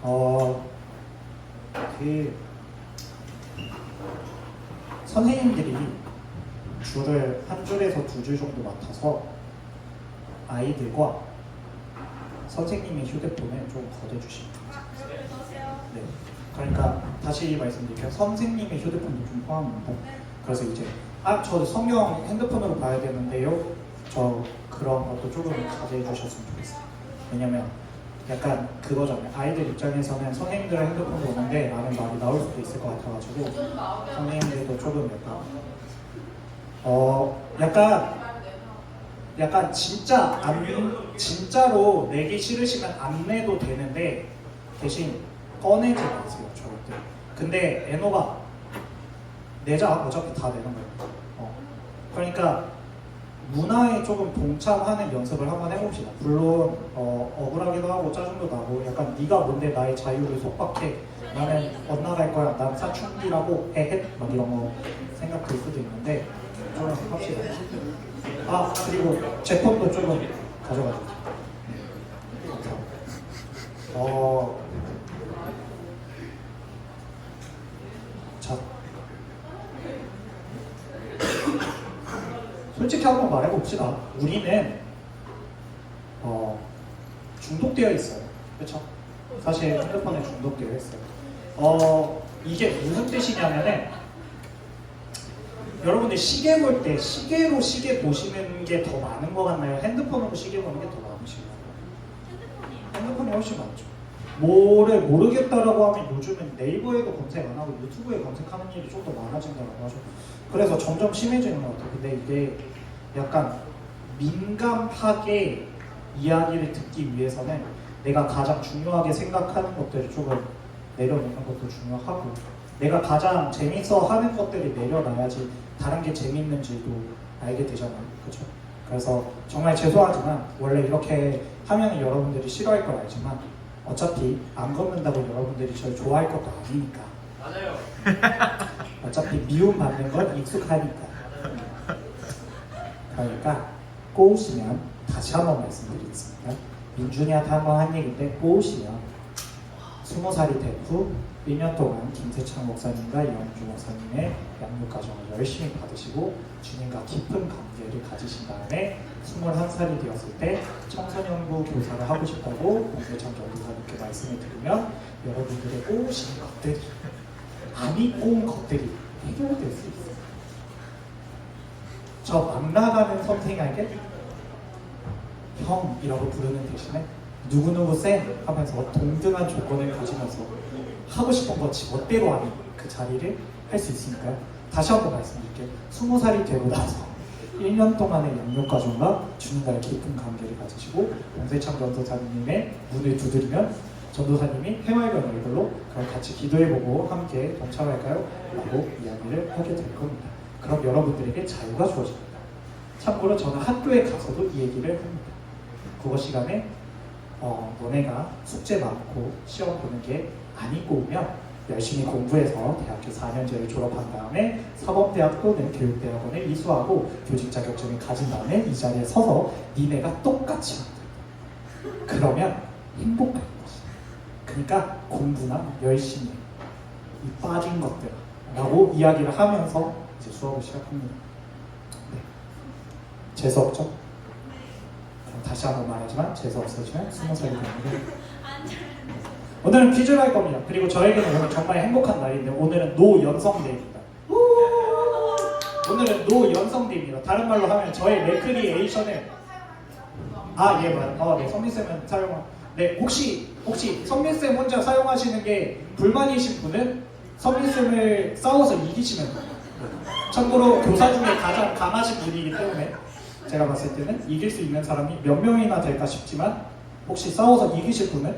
어, 그 선생님들이 줄을 한 줄에서 두 줄 정도 맡아서 아이들과 선생님의 휴대폰을 좀 거둬주십니다. 네. 그러니까 다시 말씀드릴게요. 선생님의 휴대폰도 좀 포함입니다. 그래서 이제 저 성경 핸드폰으로 봐야 되는데요. 저 그런 것도 조금 자제해 주셨으면 좋겠어요. 왜냐면 약간 그거잖아요. 아이들 입장에서는 선생님들의 핸드폰 보는데 라는 말이 나올 수도 있을 것 같아가지고 선생님들도 조금 약간 진짜로 내기 싫으시면 안 내도 되는데 대신 꺼내지 마세요. 절대. 근데 애노가 내자. 어차피 다 내는 거예요. 그러니까 문화에 조금 동참하는 연습을 한번 해봅시다. 물론 억울하기도 하고 짜증도 나고 약간 네가 뭔데 나의 자유를 속박해. 나는 엇나갈 거야. 난 사춘기라고 에헷 막 이런 거 생각할 수도 있는데 좀 합시다. 그리고 제 폰도 조금 가져가죠. 자, 솔직히 한번 말해봅시다. 우리는 중독되어 있어요. 그렇죠? 사실 핸드폰에 중독되어 있어요. 이게 무슨 뜻이냐면은 여러분들 시계 볼 때 시계로 시계 보시는 게 더 많은 것 같나요? 핸드폰으로 시계 보는 게 더 많으신가요? 핸드폰이 훨씬 많죠. 뭐를 모르겠다라고 하면 요즘은 네이버에도 검색 안 하고 유튜브에 검색하는 일이 좀 더 많아진다고 하죠. 그래서 점점 심해지는 것 같아요. 근데 이게 약간 민감하게 이야기를 듣기 위해서는 내가 가장 중요하게 생각하는 것들을 조금 내려놓는 것도 중요하고 내가 가장 재밌어 하는 것들을 내려놔야지 다른 게 재밌는지도 알게 되잖아요. 그렇죠? 그래서 정말 죄송하지만 원래 이렇게 하면 여러분들이 싫어할 걸 알지만 어차피 안 걷는다고 여러분들이 저를 좋아할 것도 아니니까. 맞아요. 어차피 미움 받는 건 익숙하니까. 그러니까 꼬우시면 다시 한번 말씀드리겠습니다. 민준이한테 한번 한 얘기인데 꼬우시면 20살이 된 후 1년 동안 김세창 목사님과 이영주 목사님의 양육과정을 열심히 받으시고 주님과 깊은 관계를 가지신 다음에 21살이 되었을 때 청소년부 교사를 하고 싶다고 김세창 전도사님께 말씀을 드리면 여러분들의 꼬우신 것들이 아니 꼬운 것들이 해결될 수 있어요. 저 막 나가는 선생에게 형이라고 부르는 대신에 누구누구 쌤 하면서 동등한 조건을 가지면서 하고 싶은 거 멋대로 하는 그 자리를 할 수 있으니까요. 다시 한번 말씀드릴게요. 20살이 되고 나서 1년 동안의 양육과정과 주님과의 깊은 관계를 가지시고 봉세창 전도사님의 문을 두드리면 전도사님이 해맑은 얼굴로 그럼 같이 기도해보고 함께 동참할까요? 라고 이야기를 하게 될 겁니다. 그럼 여러분들에게 자유가 주어집니다. 참고로 저는 학교에 가서도 이 얘기를 합니다. 국어 시간에 너네가 숙제 많고 시험 보는 게 아니 꼬우면 열심히 공부해서 대학교 4년제를 졸업한 다음에 사범대학 또는 교육대학원을 이수하고 교직 자격증을 가진 다음에 이 자리에 서서 니네가 똑같이 만든다. 그러면 행복할 것이다. 그러니까 공부나 열심히 이 빠진 것들 라고 이야기를 하면서 이제 수업을 시작합니다. 네. 재수없죠? 다시 한번 말하지만 재수 없어지면 20살이 되는데 오늘은 퀴즈를 할 겁니다. 그리고 저에게는 오늘 정말 행복한 날인데 오늘은 노연성데이입니다. 오늘은 노연성데이입니다. 다른 말로 하면 저의 레크리에이션을 네, 선미쌤은 네, 혹시 선미쌤 혼자 사용하시는 게 불만이신 분은 선미쌤을 싸워서 이기시면 돼요. 참고로 교사 중에 가장 강하신 분이기 때문에 제가 봤을 때는 이길 수 있는 사람이 몇 명이나 될까 싶지만 혹시 싸워서 이기실 분은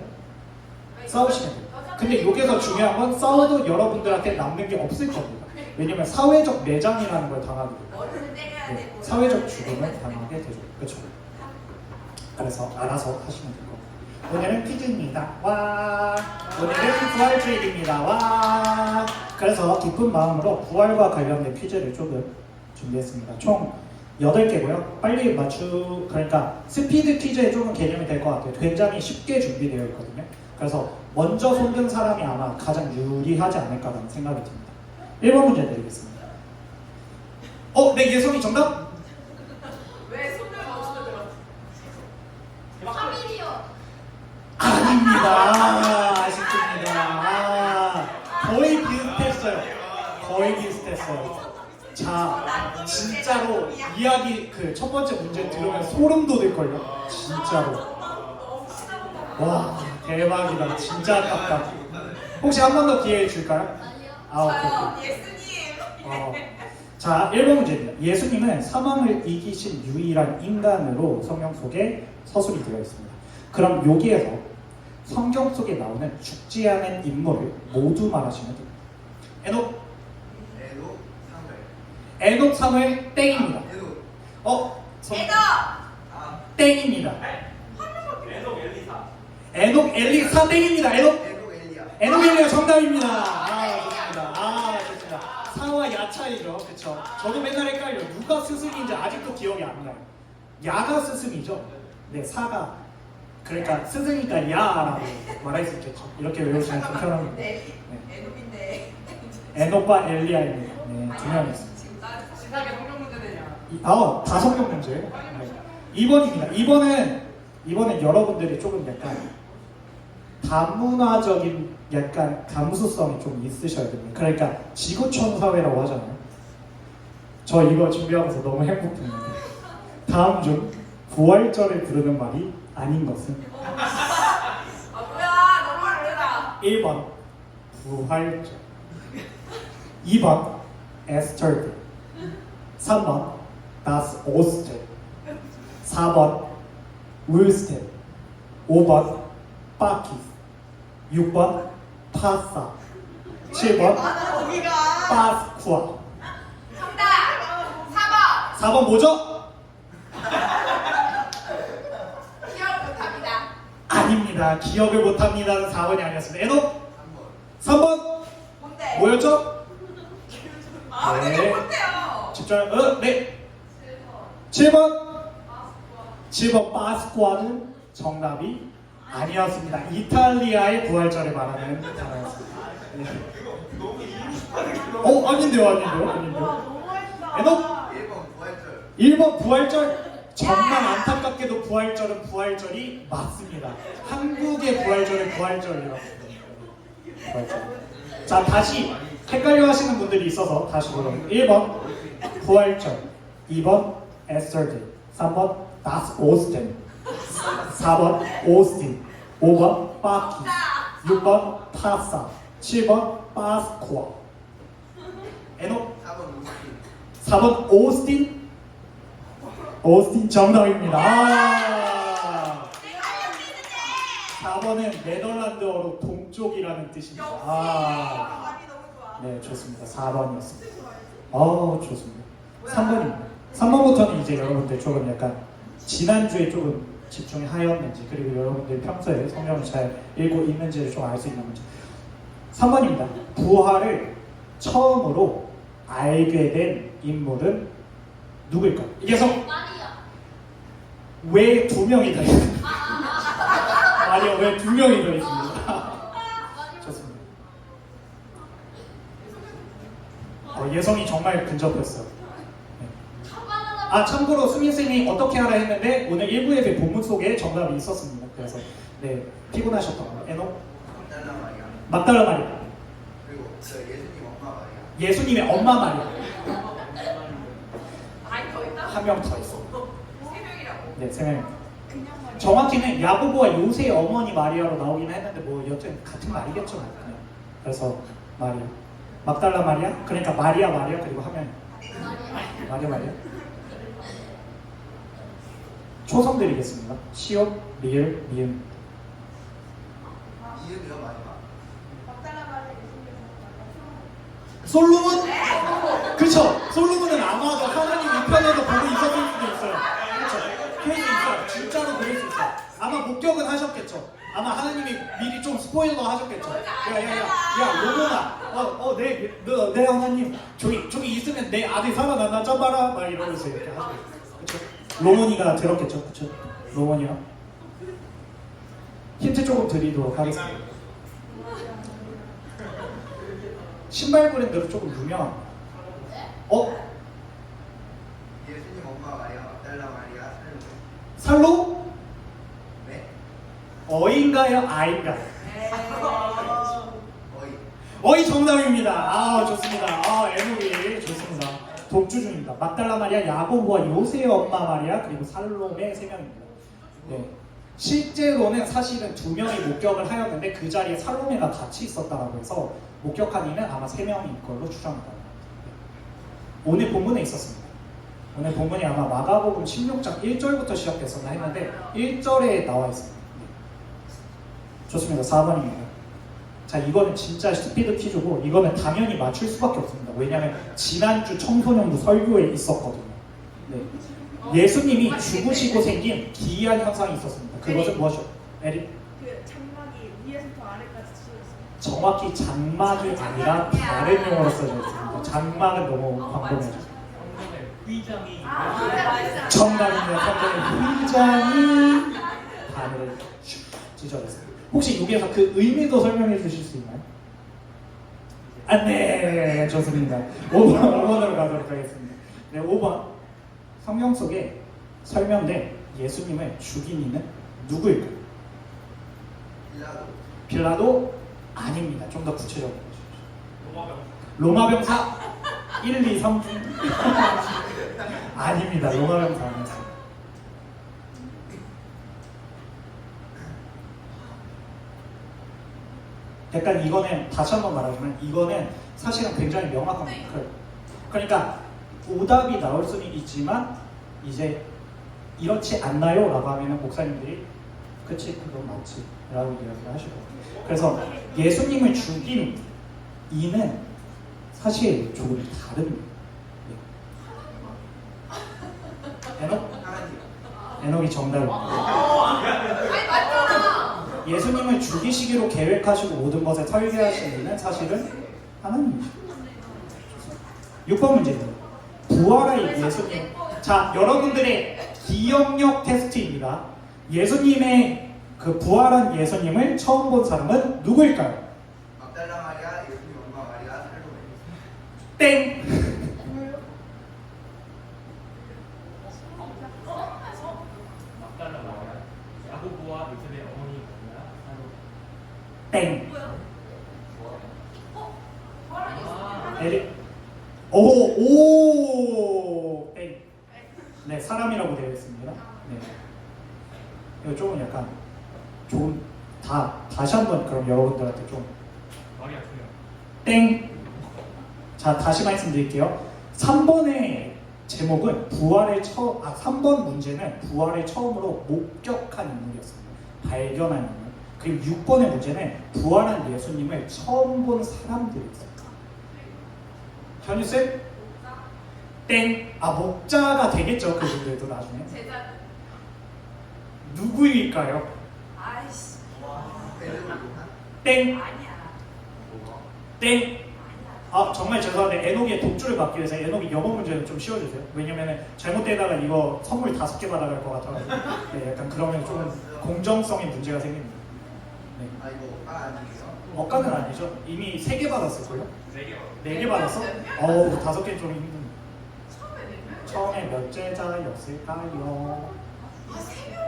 싸우시면 돼요. 근데 여기서 중요한 건 싸워도 여러분들한테 남는 게 없을 겁니다. 왜냐면 사회적 매장이라는 걸 당하게 돼요. 네, 사회적 죽음을 당하게 되죠. 그렇죠? 그래서 알아서 하시면 될 겁니다. 오늘은 퀴즈입니다. 와, 오늘은 부활주일입니다. 와. 그래서 기쁜 마음으로 부활과 관련된 퀴즈를 조금 준비했습니다. 총 8개고요. 빨리 그러니까 스피드 퀴즈에 조금 개념이 될 것 같아요. 굉장히 쉽게 준비되어 있거든요. 그래서 먼저 손든 사람이 아마 가장 유리하지 않을까라는 생각이 듭니다. 1번 문제 드리겠습니다. 네, 예성이 정답? 왜 손을 먼저 들어? 3일이요. 아닙니다. 아쉽습니다. 거의 비슷했어요. 거의 비슷했어요. 자, 진짜로 이야기 그 첫 번째 문제 들으면 소름 돋을걸요. 진짜로. 와, 대박이다. 진짜 아깝다. 혹시 한 번 더 기회 줄까요? 저요, 오케이. 예수님. 자, 1번 문제입니다. 예수님은 사망을 이기신 유일한 인간으로 성경 속에 서술이 되어 있습니다. 그럼 여기에서 성경 속에 나오는 죽지 않은 인물을 모두 말하시면 됩니다. 에녹, 사무엘. 사무엘 땡입니다. 에더. 땡입니다. 에녹 엘리사. 엘리사 땡입니다. 에녹 엘리야. 엘리야 정답입니다. 좋습니다. 사와 야 차이죠. 그쵸? 저도 맨날 헷갈려. 누가 스승인지 아직도 기억이 안 나요. 야가 스승이죠. 네, 사가. 그러니까 스승이니까 야라고 말할 수 있겠죠. 이렇게 외우시면 좀 편합니다. 에녹인데. 에녹과 엘리야입니다. 네, 두 명이 있습니다. 진작에 성경 문제 내냐? 다 성경 문제예요. 네. 2번입니다. 2번은 여러분들이 조금 약간 다문화적인 약간 감수성이 좀 있으셔야 됩니다. 그러니까 지구촌 사회라고 하잖아요. 저 이거 준비하면서 너무 행복했는데 다음 중 부활절을 부르는 말이 아닌 것은 뭐야, 너무 어렵다. 1번 부활절, 2번 에스터데이, 3번 das Oster, 4번 울스테, 5번 파키스, 6번 파사, 7번 거기가. 파스쿠아. 정답. 4번. 4번 뭐죠? 기억 못합니다. 아닙니다. 기억을 못합니다는 4번이 아니었습니다. 에녹 3번 뭔데? 뭐였죠? 근데 네. 이거 뭔데요? 집중. 네. 7번 7번 파스쿠아는 정답이 아니었습니다. 이탈리아의 부활절을 말하는 단어였습니다. 네. 아닌데요. 에녹 1번 부활절. 1번 부활절. 정말 안타깝게도 부활절이 맞습니다. 한국의 부활절은 부활절이라고 합니다. 부활절. 자, 다시 헷갈려 하시는 분들이 있어서 다시 보면 1번 부활절, 2번 에스터데이, 3번 das Osten, 4번 오스틴, 5번 파키, 6번 파사, 7번 파스쿠아. 에녹 4번 오스틴. 오스틴 정답입니다. 4번은 네덜란드어로 동쪽이라는 뜻입니다. 감이 너무 좋아. 네, 좋습니다. 4번이었습니다. 좋습니다. 3번입니다. 3번부터는 이제 여러분들 조금 약간 지난주에 조금 집중하였는지, 그리고 여러분들 평소에 성경을 잘 읽고 있는지를 좀 알 수 있는 문제. 3번입니다. 부활을 처음으로 알게 된 인물은 누구일까요? 이계성. 왜 2명이 더 있습니다. 마리아 왜 2명이 더 있습니다. 좋습니다. 예성이 정말 근접했어요. 네. 참고로 수민 쌤이 어떻게 하라 했는데 오늘 1부 예배 본문 속에 정답이 있었습니다. 그래서 네, 피곤하셨던 거. 에녹 막달라 마리아. 그리고 예수님 엄마 마리아. 예수님의 엄마 마리아. 아니, 더 있다? 한 명 더 있어. 3명이라고. 네, 3명. 정확히는 야고보와 요새의 어머니 마리아로 나오긴 했는데 뭐 여튼 같은 말이겠죠. 네. 그래서 마리아. 막달라 마리아? 그러니까 마리아 그리고 하면 마리아. 초성 드리겠습니다. 시옷, 리을, 미음. 이름이요 마지막. 솔로몬? 그쵸. 솔로몬은 아마도 하나님 우편에도 보고 있었을 수도 있어요. 그쵸. 그럴 수 있어요. 진짜로 그럴 수 있어요. 아마 목격은 하셨겠죠. 아마 하나님이 미리 좀 스포일러 하셨겠죠. 야, 로몬아. 네 하나님. 저기 있으면 내 아들 살아난다 쪄봐라. 막 이러면서 이렇게 하죠. 그쵸. 로몬이가 들었겠죠. 그쵸. 로몬이요. 힌트 조금 드리도록 하겠습니다. 신발 브랜드로 조금 유명합니다. 예수님 엄마 마리아 막달라 마리아 살로메. 살로? 네? 어인가요? 아인가요? 어이. 어이 정답입니다. 아 좋습니다. 아 에녹이 좋습니다. 독주 중입니다. 막달라 마리아, 야고보와 요새의 엄마 마리아 그리고 살로메 세 명입니다. 네. 실제로는 사실은 2명이 목격을 하였는데 그 자리에 살로메가 같이 있었다라고 해서 목격한 이는 아마 3명일 걸로 추정합니다. 네. 오늘 본문에 있었습니다. 오늘 본문이 아마 마가복음 16장 1절부터 시작됐었나 했는데 1절에 나와 있습니다. 네. 좋습니다. 4번입니다. 자, 이거는 진짜 스피드 퀴즈고 이거는 당연히 맞출 수밖에 없습니다. 왜냐하면 지난주 청소년부 설교에 있었거든요. 네. 예수님이 죽으시고 생긴 기이한 현상이 있었습니다. 그것은 무엇이죠? 에릭? 그 장막이 위에서부터 아래까지 찢어졌어요. 정확히 장막이 아니라 다른 용어로 써져 있습니다. 장막은 너무 광범위하죠. 성전의 의장이 정답입니다. 성전의 의장이 바늘을 찢어졌습니다. 혹시 여기에서 그 의미도 설명해 주실 수 있나요? 네, 좋습니다. 5번으로 가도록 하겠습니다. 네, 5번. 성경 속에 설명된 예수님을 죽인 이는 누구일까요? 빌라도. 빌라도 아닙니다. 좀 더 구체적으로. 로마병 로마 병사 1, 2, 3 아닙니다. 로마 병사 아닙니다. 약간 이거는 다시 한번 말하지만 이거는 사실은 굉장히 명확한 거예요. 그러니까 오답이 나올 수는 있지만 이제 이렇지 않나요? 라고 하면 목사님들이 그치 그건 맞지 라고 이야기를 하시고 그래서 예수님을 죽인 이는 사실 조금 다릅니다. 네. 에녹이 정답입니다. 아니 맞잖아. 예수님을 죽이시기로 계획하시고 모든 것을 설계하신 이는 사실은 하나님이시죠. 6번 문제입니다. 부활의 예수님. 자, 여러분들의 기억력 테스트입니다. 예수님의 그 부활한 예수님을 처음 본 사람은 누구일까요? 막달라 마리아 예수님 엄마 마리아 살로메. 땡! 막달라 마리아 야고보와 요셉의 어머니 마리아 살로메. 땡! 뭐야? 에릭? 오! 땡! 네, 사람이라고 되어 있습니다. 네. 이거 조금 약간 좋은 다시 한번 그럼 여러분들한테 좀 마리아 두명 땡! 자, 다시 말씀드릴게요. 3번의 제목은 3번 문제는 부활을 처음으로 목격한 인물이었습니다. 발견한 인물. 그리고 6번의 문제는 부활한 예수님을 처음 본 사람들이었습니다. 현유쌤? 땡! 목자가 되겠죠, 그분들도 나중에. 제자. 누구일까요? 아이씨. 베드로 요한. 땡! 아니야. 땡! 아니야. 정말 죄송한데 에녹의 독주를 막기 위해서 에녹이 영어 문제는 좀 씌워주세요. 왜냐면은 잘못되다가 이거 선물 5개 받아갈 것 같아가지고 네, 약간 그러면 조금 공정성에 문제가 생깁니다. 네. 아 이거 아니에요? 억가는 아니죠? 이미 3개 받았을걸요? 4개 4개 받았어? 몇 명? 어우 5개 좀 힘든. 처음에 몇 명? 처음에 몇 제자였을까요? 아, 3명.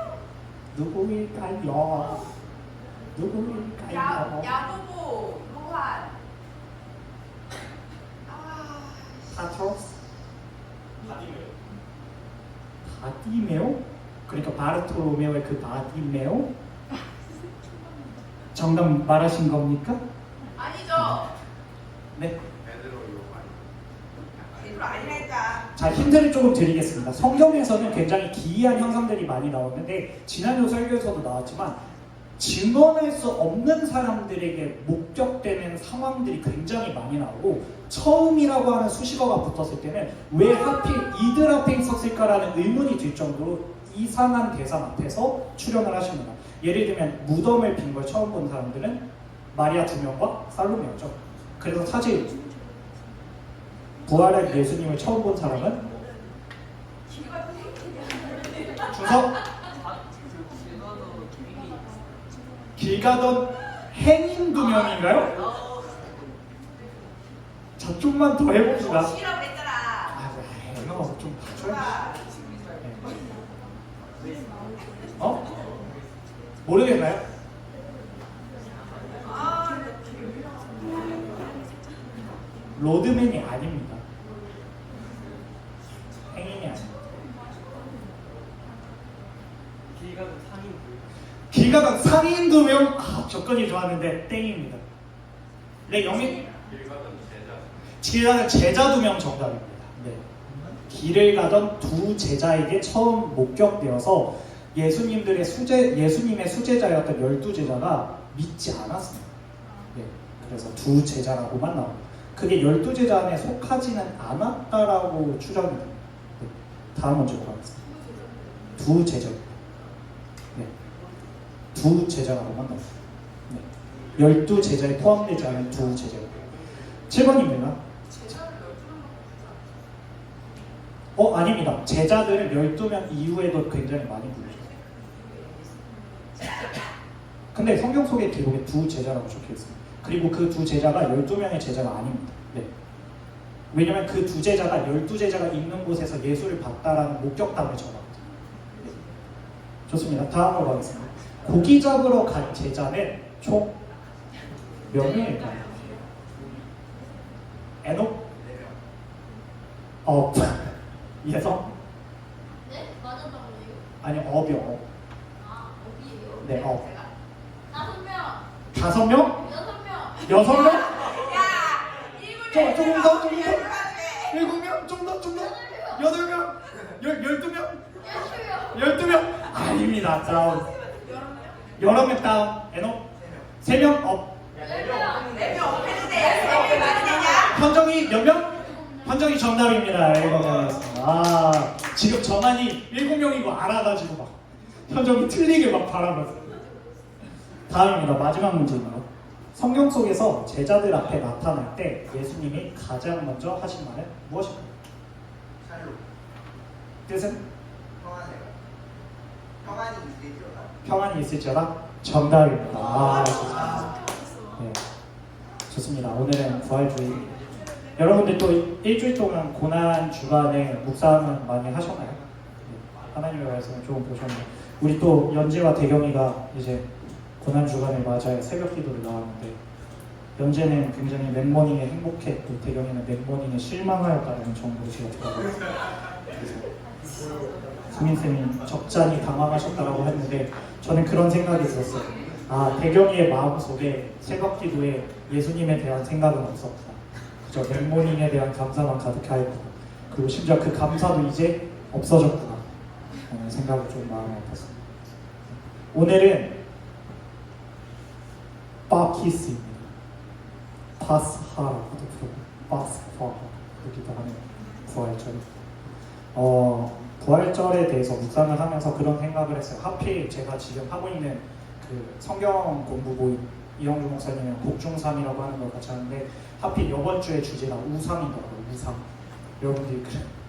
누구일까요? 누구일까요? 야고보, 로한. 아, 파트로스? 바디메오? 그러니까 바르토로메오의 그 바디메오? 정답 말하신 겁니까? 아니죠. 네. 베드로 요한. 이거 아니랄까. 자, 힌트를 조금 드리겠습니다. 성경에서는 굉장히 기이한 현상들이 많이 나오는데 지난주 설교에서도 나왔지만 증언할 수 없는 사람들에게 목격되는 상황들이 굉장히 많이 나오고 처음이라고 하는 수식어가 붙었을 때는 왜 하필 이들 앞에 있었을까라는 의문이 들 정도로 이상한 대상 앞에서 출연을 하십니다. 예를 들면 무덤을 빈 걸 처음 본 사람들은 마리아 2명과 살로메였죠. 그래서 사실 부활한 예수님을 처음 본 사람은 준석 길 가던 행인 2명인가요? 자, 좀만 더 해봅시다. 싫어 그랬잖아. 아, 행어 좀 봐줘야지. 어? 모르겠나요? 아, 로드맨이 아닙니다. 행인이 아닙니다. 길 가는 상인 길가각 상인 2명, 아, 조건이 좋았는데 땡입니다. 네, 영인 길가는 제자 2명 정답입니다. 네. 길을 가던 두 제자에게 처음 목격되어서 예수님의 수제자였던 12제자가 믿지 않았습니다. 네. 그래서 두 제자라고만 나옵니다. 그게 12제자 안에 속하지는 않았다라고 추정이 됩니다. 네. 다음 문제로 가겠습니다. 두 제자입니다. 네. 두 제자라고만 나옵니다. 네. 12제자에 포함되지 않은 두 제자입니다. 7번입니다. 제자를 12명 아닙니다. 제자들은 12명 이후에도 굉장히 많이 부르죠. 근데 성경 속의 기록에 두 제자라고 적혀 있습니다. 그리고 그 두 제자가 12명의 제자가 아닙니다. 네. 왜냐면 그 두 제자가 12제자가 있는 곳에서 예수를 봤다라는 목격담을 전합니다. 네. 좋습니다. 다음으로 가겠습니다. 고기 잡으러 간 제자는 총 몇 명일까요? 에녹? 예성? 네? 맞았던 거예요? 아니 업이요. 아, 어디예요? 네, 업. 5명, 5명? 6명. 6명? 야! 1분에 조금 더, 조금 더. 돼. 7명? 좀 더? 8명? 12명? 10명. 12명? 아닙니다. 다운. 여러 명 다운. 에녹? 3명? 업. 10명. 4명 했는데 3명이 많이 되냐? 현정이 몇 명? 현정이 정답입니다. 7명이었습니다. 아, 지금 정한이 7명인 거 알아가지고 막 현정이 틀리게 막 바라봤어요. 다음입니다. 마지막 문제입니다. 성경 속에서 제자들 앞에 나타날 때 예수님이 가장 먼저 하신 말은 무엇일까요? 샬로 뜻은? 평안해요. 평안이 있으리라. 평안이 있을지어다? 정답입니다. 아, 좋습니다. 네, 좋습니다. 오늘은 부활주의. 여러분들 또 일주일 동안 고난 주간에 묵상은 많이 하셨나요? 네, 하나님의 말씀을 조금 보셨나요? 우리 또 연재와 대경이가 이제 고난 주간을 맞아 새벽 기도를 나왔는데 연재는 굉장히 맥모닝에 행복했고 대경이는 맥모닝에 실망하였다는 정보를 제가 들었어요. 수민쌤이 적잖이 당황하셨다고 했는데 저는 그런 생각이 들었어요. 아, 대경이의 마음속에 새벽 기도에 예수님에 대한 생각은 없었구나. 그저 맥모닝에 대한 감사만 가득하였구나. 그리고 심지어 그 감사도 이제 없어졌구나 라는 생각이 좀 마음에 아팠습니다. 오늘은 바키스입니다. 파스하라고도 부르고 파스파 그러기도 하는 부활절. 부활절에 대해서 묵상을 하면서 그런 생각을 했어요. 하필 제가 지금 하고 있는 그 성경 공부 모임 이영주 목사님의 복중삼이라고 하는 걸 같이 하는데 하필 이번 주의 주제가 우상이더라고요. 우상. 여러분들이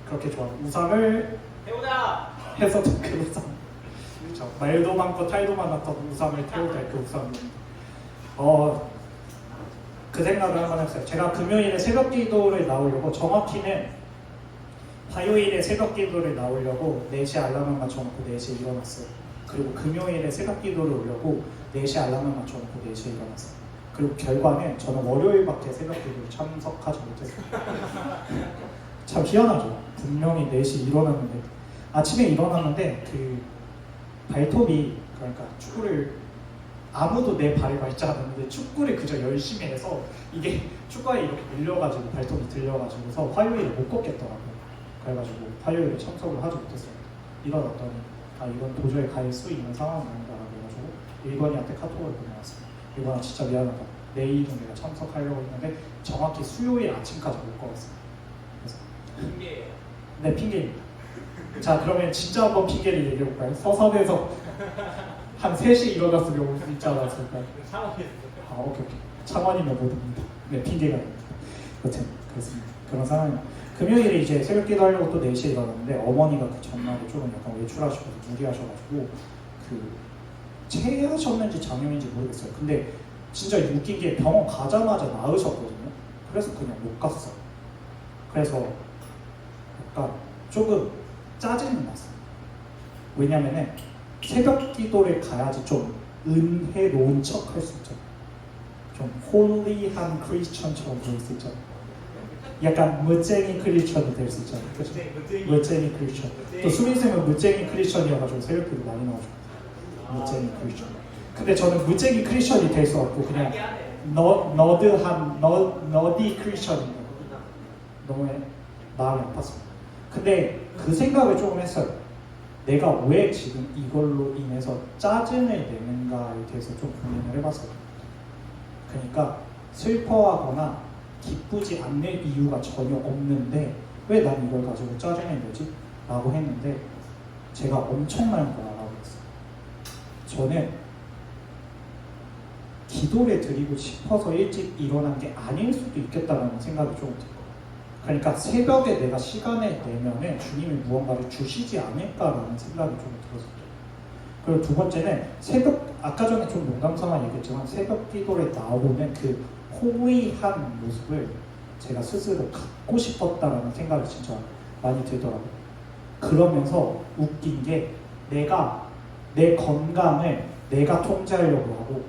그렇게 좋아하는 우상을 해보자. 해서 그 우상. 그렇죠. 말도 많고 탈도 많았던 우상을 태우자 그 우상입니다. 그 생각을 한번 했어요. 제가 금요일에 새벽 기도를 나오려고 정확히는 화요일에 새벽 기도를 나오려고 4시에 알람을 맞춰놓고 4시에 일어났어요. 그리고 금요일에 새벽 기도를 오려고 4시에 알람을 맞춰놓고 4시에 일어났어요. 그리고 결과는 저는 월요일밖에 새벽 기도를 참석하지 못했어요. 참 희한하죠. 분명히 4시 일어났는데 아침에 일어났는데 그 발톱이 그러니까 축구를 아무도 내 발을 밟지 않았는데 축구를 그저 열심히 해서 이게 축구에 이렇게 밀려가지고 발톱이 들려가지고서 화요일에 못 걷겠더라고요. 그래가지고 화요일에 참석을 하지 못했어요. 일어났더니 아 이건 도저히 갈 수 있는 상황이 아니다라고 해가지고 일건이한테 카톡을 보내왔어요. 일건아 진짜 미안하다. 내일은 내가 참석하려고 했는데 정확히 수요일 아침까지 못 걸었어요. 그래서 핑계예요. 네 핑계입니다. 자 그러면 진짜 한번 핑계를 얘기해볼까요? 서산에서 한 3시에 일어났으면 올 수 있지 않았을까요? 창원에서. 아 오케이. 창원이면 모릅니다. 네 핑계가 아닙니다. 여튼 그렇습니다. 그런 상황입니다. 금요일에 이제 새벽기도 하려고 또 4시에 일어났는데 어머니가 그 전날에 조금 약간 외출하시고 무리하셔가지고 그 체하셨는지 장염인지 모르겠어요. 근데 진짜 웃긴 게 병원 가자마자 나으셨거든요. 그래서 그냥 못 갔어요. 그래서 약간 조금 짜증이 났어요. 왜냐면은 새벽 기도를 가야지 좀 은혜로운 척 할 수 있죠. 좀 홀리한 크리스천처럼 보일 수 있죠. 약간 무쟁이 크리스천이 될 수 있잖아요. 그렇죠? 무쟁이 크리스천. 또 수민쌤은 무쟁이 크리스천이어가지고 새벽 기도 많이 나오죠. 무쟁이 크리스천. 근데 저는 무쟁이 크리스천이 될 수 없고 그냥 너디 크리스천인 거예요. 너무 마음이 아팠습니다. 근데 그 생각을 조금 했어요. 내가 왜 지금 이걸로 인해서 짜증을 내는가에 대해서 좀 고민을 해봤어요. 그러니까 슬퍼하거나 기쁘지 않는 이유가 전혀 없는데 왜 난 이걸 가지고 짜증을 내지? 라고 했는데 제가 엄청난 걸 알아봤어요. 저는 기도를 드리고 싶어서 일찍 일어난 게 아닐 수도 있겠다라는 생각이 조금 들어요. 그러니까 새벽에 내가 시간을 내면은 주님이 무언가를 주시지 않을까라는 생각이 좀 들었어요. 그리고 두 번째는 아까 전에 좀 농담삼아 얘기했지만 새벽 기도에 나오는 그 호의한 모습을 제가 스스로 갖고 싶었다라는 생각이 진짜 많이 들더라고요. 그러면서 웃긴 게 내가 내 건강을 내가 통제하려고 하고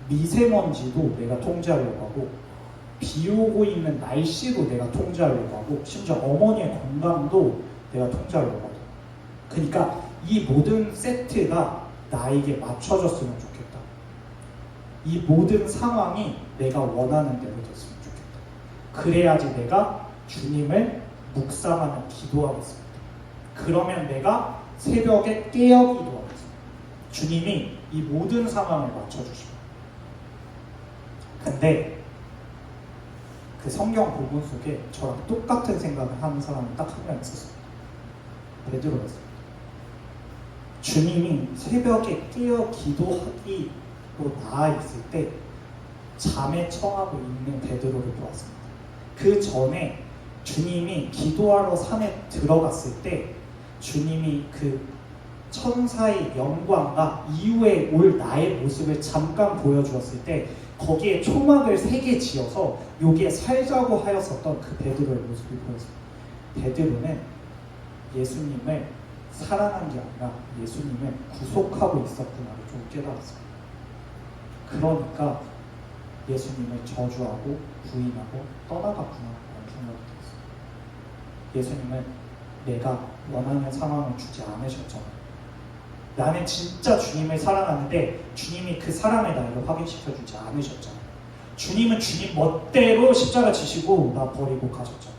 미세먼지도 내가 통제하려고 하고 비 오고 있는 날씨도 내가 통제하려고 하고 심지어 어머니의 건강도 내가 통제하려고 하고 그러니까 이 모든 세트가 나에게 맞춰졌으면 좋겠다. 이 모든 상황이 내가 원하는 대로 됐으면 좋겠다. 그래야지 내가 주님을 묵상하며 기도하겠습니다. 그러면 내가 새벽에 깨어 기도하겠습니다. 주님이 이 모든 상황을 맞춰주십니다. 근데 그 성경 부분 속에 저랑 똑같은 생각을 하는 사람이 딱 한 명 있었습니다. 베드로였습니다. 주님이 새벽에 깨어 기도하기로 나아 있을 때 잠에 청하고 있는 베드로를 보았습니다. 그 전에 주님이 기도하러 산에 들어갔을 때 주님이 그 천사의 영광과 이후에 올 나의 모습을 잠깐 보여주었을 때 거기에 초막을 3개 지어서 여기에 살자고 하였었던 그 베드로의 모습이 보였습니다. 베드로는 예수님을 사랑한 게 아니라 예수님을 구속하고 있었구나를 좀 깨달았습니다. 그러니까 예수님을 저주하고 부인하고 떠나갔구나라는 생각이 들었어요. 예수님은 내가 원하는 상황을 주지 않으셨잖아요. 나는 진짜 주님을 사랑하는데 주님이 그 사랑을 나에게 확인시켜주지 않으셨잖아요. 주님은 주님 멋대로 십자가 지시고 나 버리고 가셨잖아요.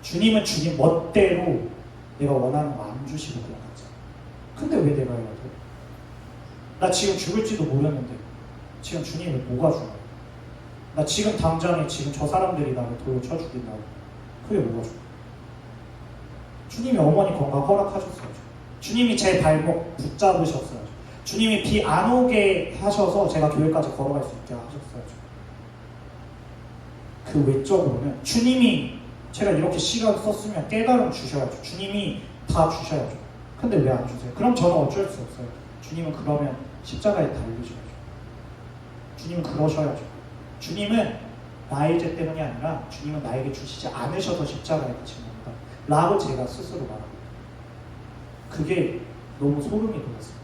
주님은 주님 멋대로 내가 원하는 거 안 주시고 그냥 갔잖아요. 근데 왜 내가 해야 돼? 나 지금 죽을지도 모르는데 지금 주님을 뭐가 중요해? 나 지금 당장에 지금 저 사람들이 나를 돌로 쳐 죽인다고 그게 뭐가 중요해? 주님이 어머니 건강 허락하셨어야죠. 주님이 제 발목 붙잡으셨어야죠. 주님이 비 안 오게 하셔서 제가 교회까지 걸어갈 수 있게 하셨어야죠. 그 외적으로는 주님이 제가 이렇게 시간 썼으면 깨달음 주셔야죠. 주님이 다 주셔야죠. 근데 왜 안 주세요? 그럼 저는 어쩔 수 없어요. 주님은 그러면 십자가에 달리셔야죠. 주님은 그러셔야죠. 주님은 나의 죄 때문이 아니라 주님은 나에게 주시지 않으셔서 십자가에 갇힌 겁니다. 라고 제가 스스로 말합니다. 그게 너무 소름이 돋았어요.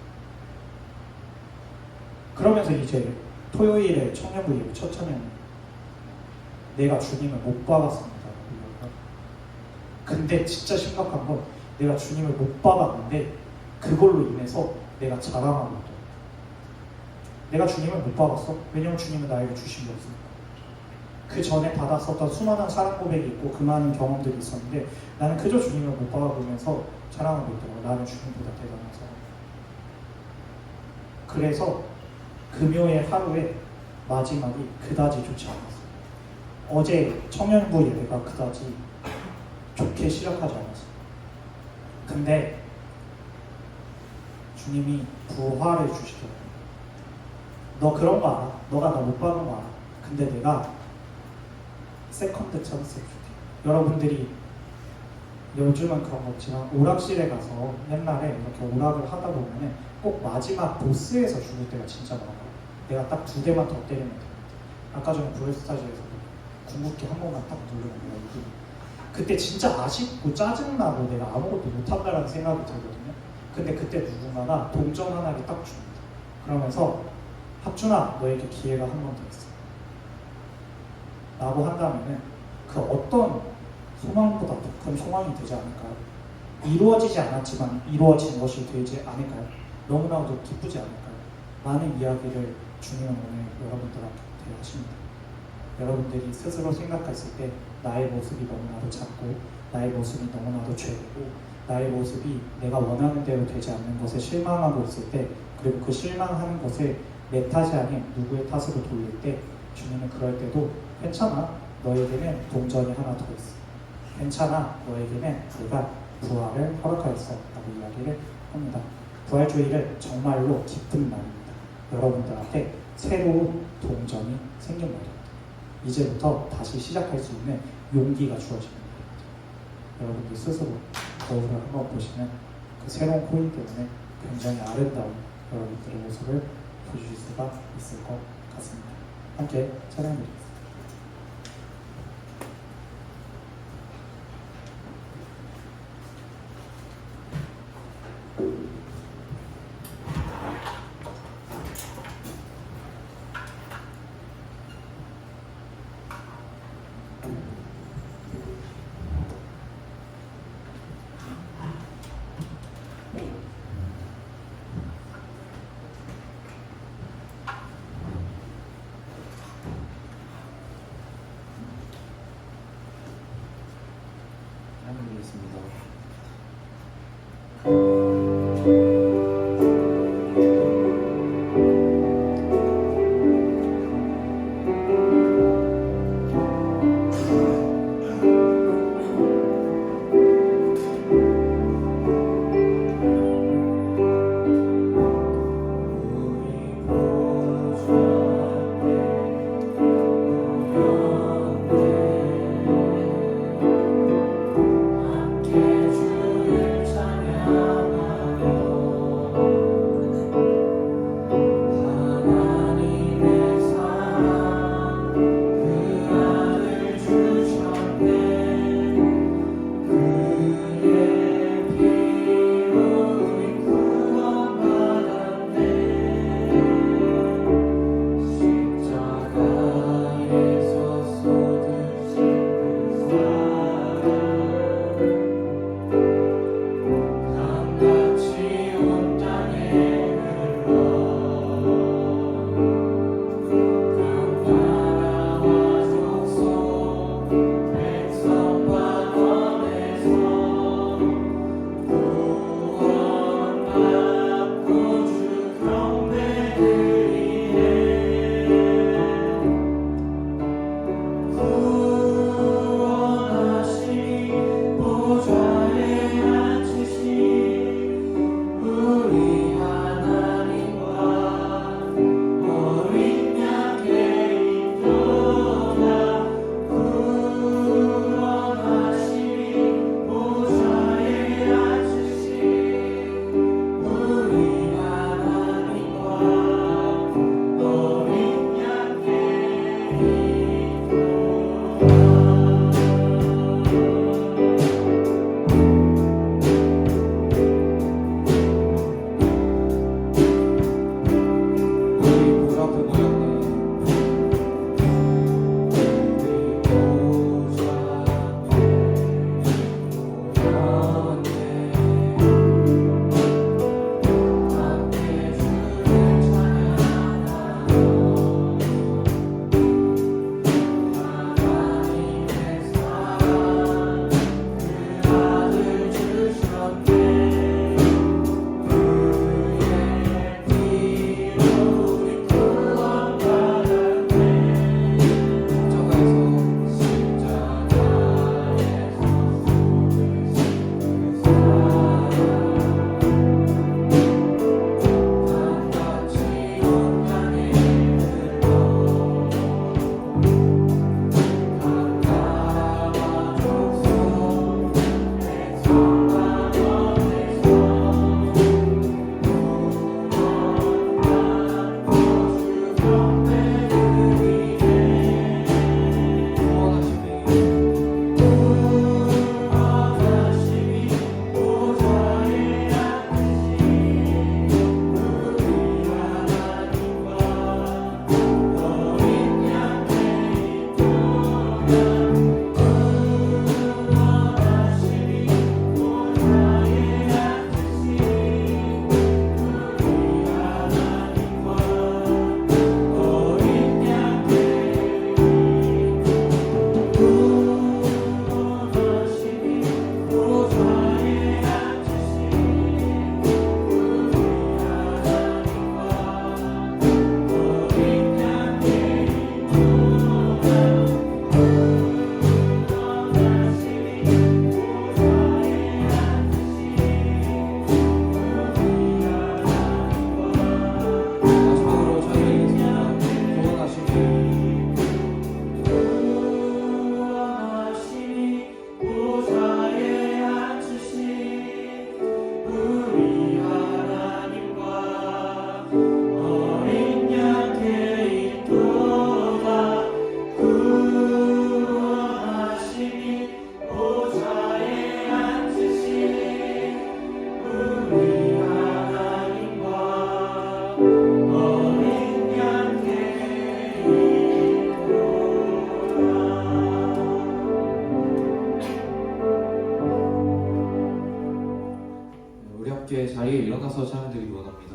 그러면서 이제 토요일에 청년부 예배 첫 찬양 내가 주님을 못 받았습니다. 근데 진짜 심각한 건 내가 주님을 못 받았는데 그걸로 인해서 내가 자랑하고 있다. 내가 주님을 못 받았어? 왜냐면 주님은 나에게 주신 게 없으니까. 그 전에 받았었던 수많은 사랑 고백이 있고 그 많은 경험들이 있었는데 나는 그저 주님을 못 받아보면서 자랑하고 있더라고. 나는 주님보다 대단한 사람. 그래서 금요일 하루에 마지막이 그다지 좋지 않았어요. 어제 청년부 예배가 그다지 좋게 시작하지 않았어요. 근데 주님이 부활을 주시더라고요. 너 그런 거 알아? 너가 나 못 받은 거 알아? 근데 내가 세컨드 찬스를 줄게. 여러분들이 요즘은 그런 거 없지만 오락실에 가서 옛날에 이렇게 오락을 하다 보면은 꼭 마지막 보스에서 죽을 때가 진짜 많아요. 내가 딱 2대만 더 때리면 돼. 아까 전에 브레스타즈에서 궁극기 한 번만 딱 누르면 내가 이기는. 그때 진짜 아쉽고 짜증나고 내가 아무것도 못한다라는 생각이 들거든요. 근데 그때 누군가가 동전 하나를 딱 줍니다. 그러면서 합준아 너에게 기회가 한 번 더 있어 라고 한다면은 그 어떤 소망보다 더 큰 소망이 되지 않을까요? 이루어지지 않았지만 이루어진 것이 되지 않을까요? 너무나도 기쁘지 않을까요? 많은 이야기를 주님은 오늘 여러분들한테 하십니다. 여러분들이 스스로 생각했을 때 나의 모습이 너무나도 작고 나의 모습이 너무나도 죄고 나의 모습이 내가 원하는 대로 되지 않는 것에 실망하고 있을 때 그리고 그 실망하는 것을 내 탓이 아닌 누구의 탓으로 돌릴 때 주님은 그럴 때도 괜찮아 너에게는 동전이 하나 더 있어 괜찮아 너에게는 내가 부활을 허락하였어 라고 이야기를 합니다. 부활주의를 정말로 기쁜 날입니다. 여러분들한테 새로운 동전이 생긴 날입니다. 이제부터 다시 시작할 수 있는 용기가 주어집니다. 여러분들 스스로 거울을 한번 보시면 그 새로운 코인 때문에 굉장히 아름다운 여러분들의 모습을 보여주실 수가 있을 것 같습니다. 함께 찬양드리겠습니다. 찬양드리겠습니다. 함께 자리에 일어나서 찬양드리기 원합니다.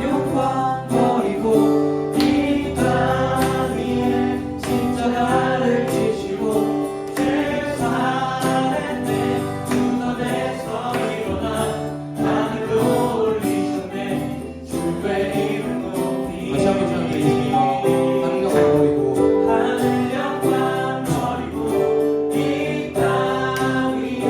영광 버리고 이 땅 위에 십자가를 지시고 제사의 때 무덤에서 일어나 하늘로 올리셨네. 주의 이름 높이 다시 한번 찬양드리겠습니다. 하늘 영광 버리고 이 땅 위에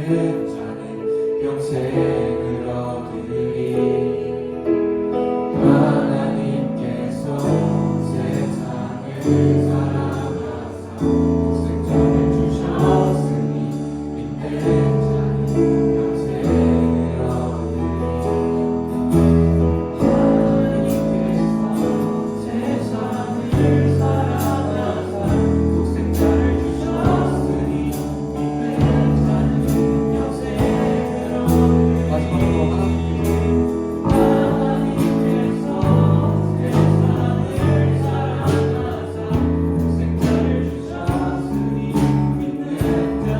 믿는 자는 영생을 얻으리. 하나님께서 세상을 사랑하사 독생자를 주셨으니 믿는 자는 영생을 얻으리. 하나님께서 세상을 사랑하사 독생자를 주셨으니 믿는 자는 영생을 얻으리. 마지막으로 하나님께서 세상을 사랑하사 독생자를 주셨으니 믿는 자는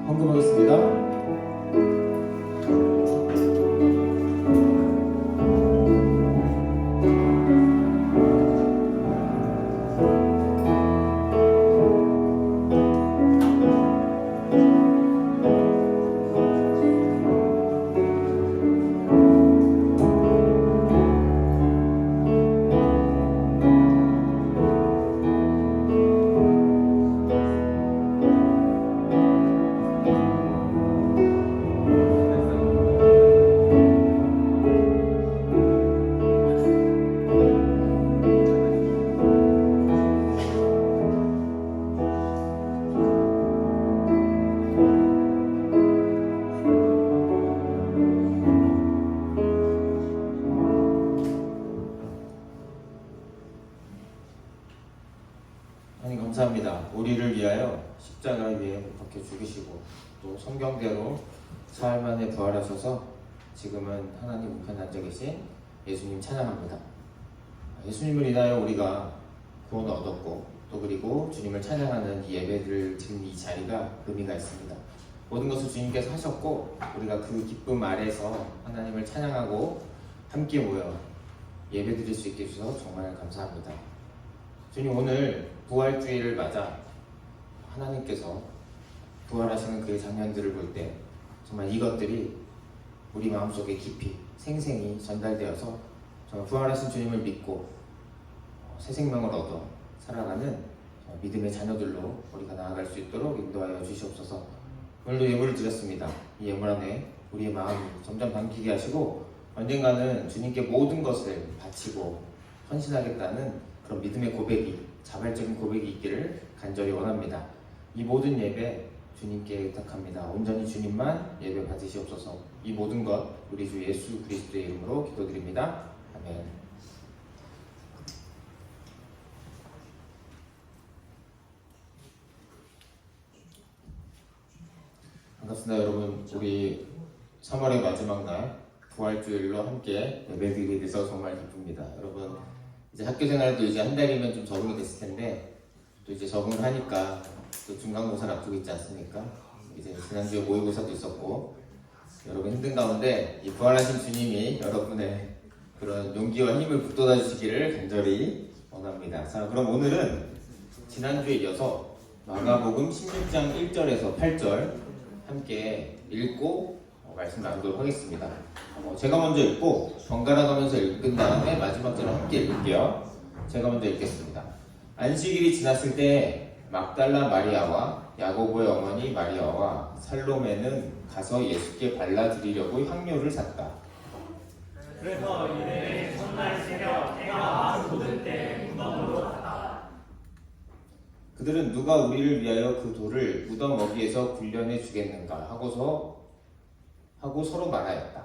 헌금하겠습니다. 하나님 감사합니다. 우리를 위하여 십자가 위에 못 박혀 죽으시고 또 성경대로 사흘 만에 부활하셔서 지금은 하나님 우편에 앉아 계신 예수님 찬양합니다. 예수님을 인하여 우리가 구원을 얻었고 또 그리고 주님을 찬양하는 이 예배를 드리는 이 자리가 의미가 있습니다. 모든 것을 주님께서 하셨고 우리가 그 기쁨 아래서 하나님을 찬양하고 함께 모여 예배 드릴 수 있게 해주셔서 정말 감사합니다. 주님, 오늘 부활주의를 맞아 하나님께서 부활하시는 그 장면들을 볼 때 정말 이것들이 우리 마음속에 깊이 생생히 전달되어서 정말 부활하신 주님을 믿고 새 생명을 얻어 살아가는 믿음의 자녀들로 우리가 나아갈 수 있도록 인도하여 주시옵소서. 오늘도 예물을 드렸습니다. 이 예물 안에 우리의 마음이 점점 담기게 하시고 언젠가는 주님께 모든 것을 바치고 헌신하겠다는 그런 믿음의 고백이, 자발적인 고백이 있기를 간절히 원합니다. 이 모든 예배 주님께 부탁합니다. 온전히 주님만 예배 받으시옵소서. 이 모든 것 우리 주 예수 그리스도의 이름으로 기도드립니다. 아멘. 반갑습니다 여러분. 우리 3월의 마지막 날 부활주일로 함께 예배드리게 돼서 정말 기쁩니다. 여러분 이제 학교 생활도 이제 한 달이면 좀 적응이 됐을 텐데 또 이제 적응을 하니까 또 중간고사를 앞두고 있지 않습니까? 이제 지난주에 모의고사도 있었고 여러분 힘든 가운데 이 부활하신 주님이 여러분의 그런 용기와 힘을 북돋아 주시기를 간절히 원합니다. 자, 그럼 오늘은 지난주에 이어서 마가복음 16장 1절에서 8절 함께 읽고 말씀 나누도록 하겠습니다. 제가 먼저 읽고 번갈아 가면서 읽은 다음에 마지막 절을 함께 읽을게요. 제가 먼저 읽겠습니다. 안식일이 지났을 때 막달라 마리아와 야고보의 어머니 마리아와 살로메는 가서 예수께 발라드리려고 향료를 샀다. 그래서 이내 첫날 새벽 해가 막 돋을 때 무덤으로 갔다. 그들은 누가 우리를 위하여 그 돌을 무덤 어귀에서 굴려내 주겠는가 하고 서로 말하였다.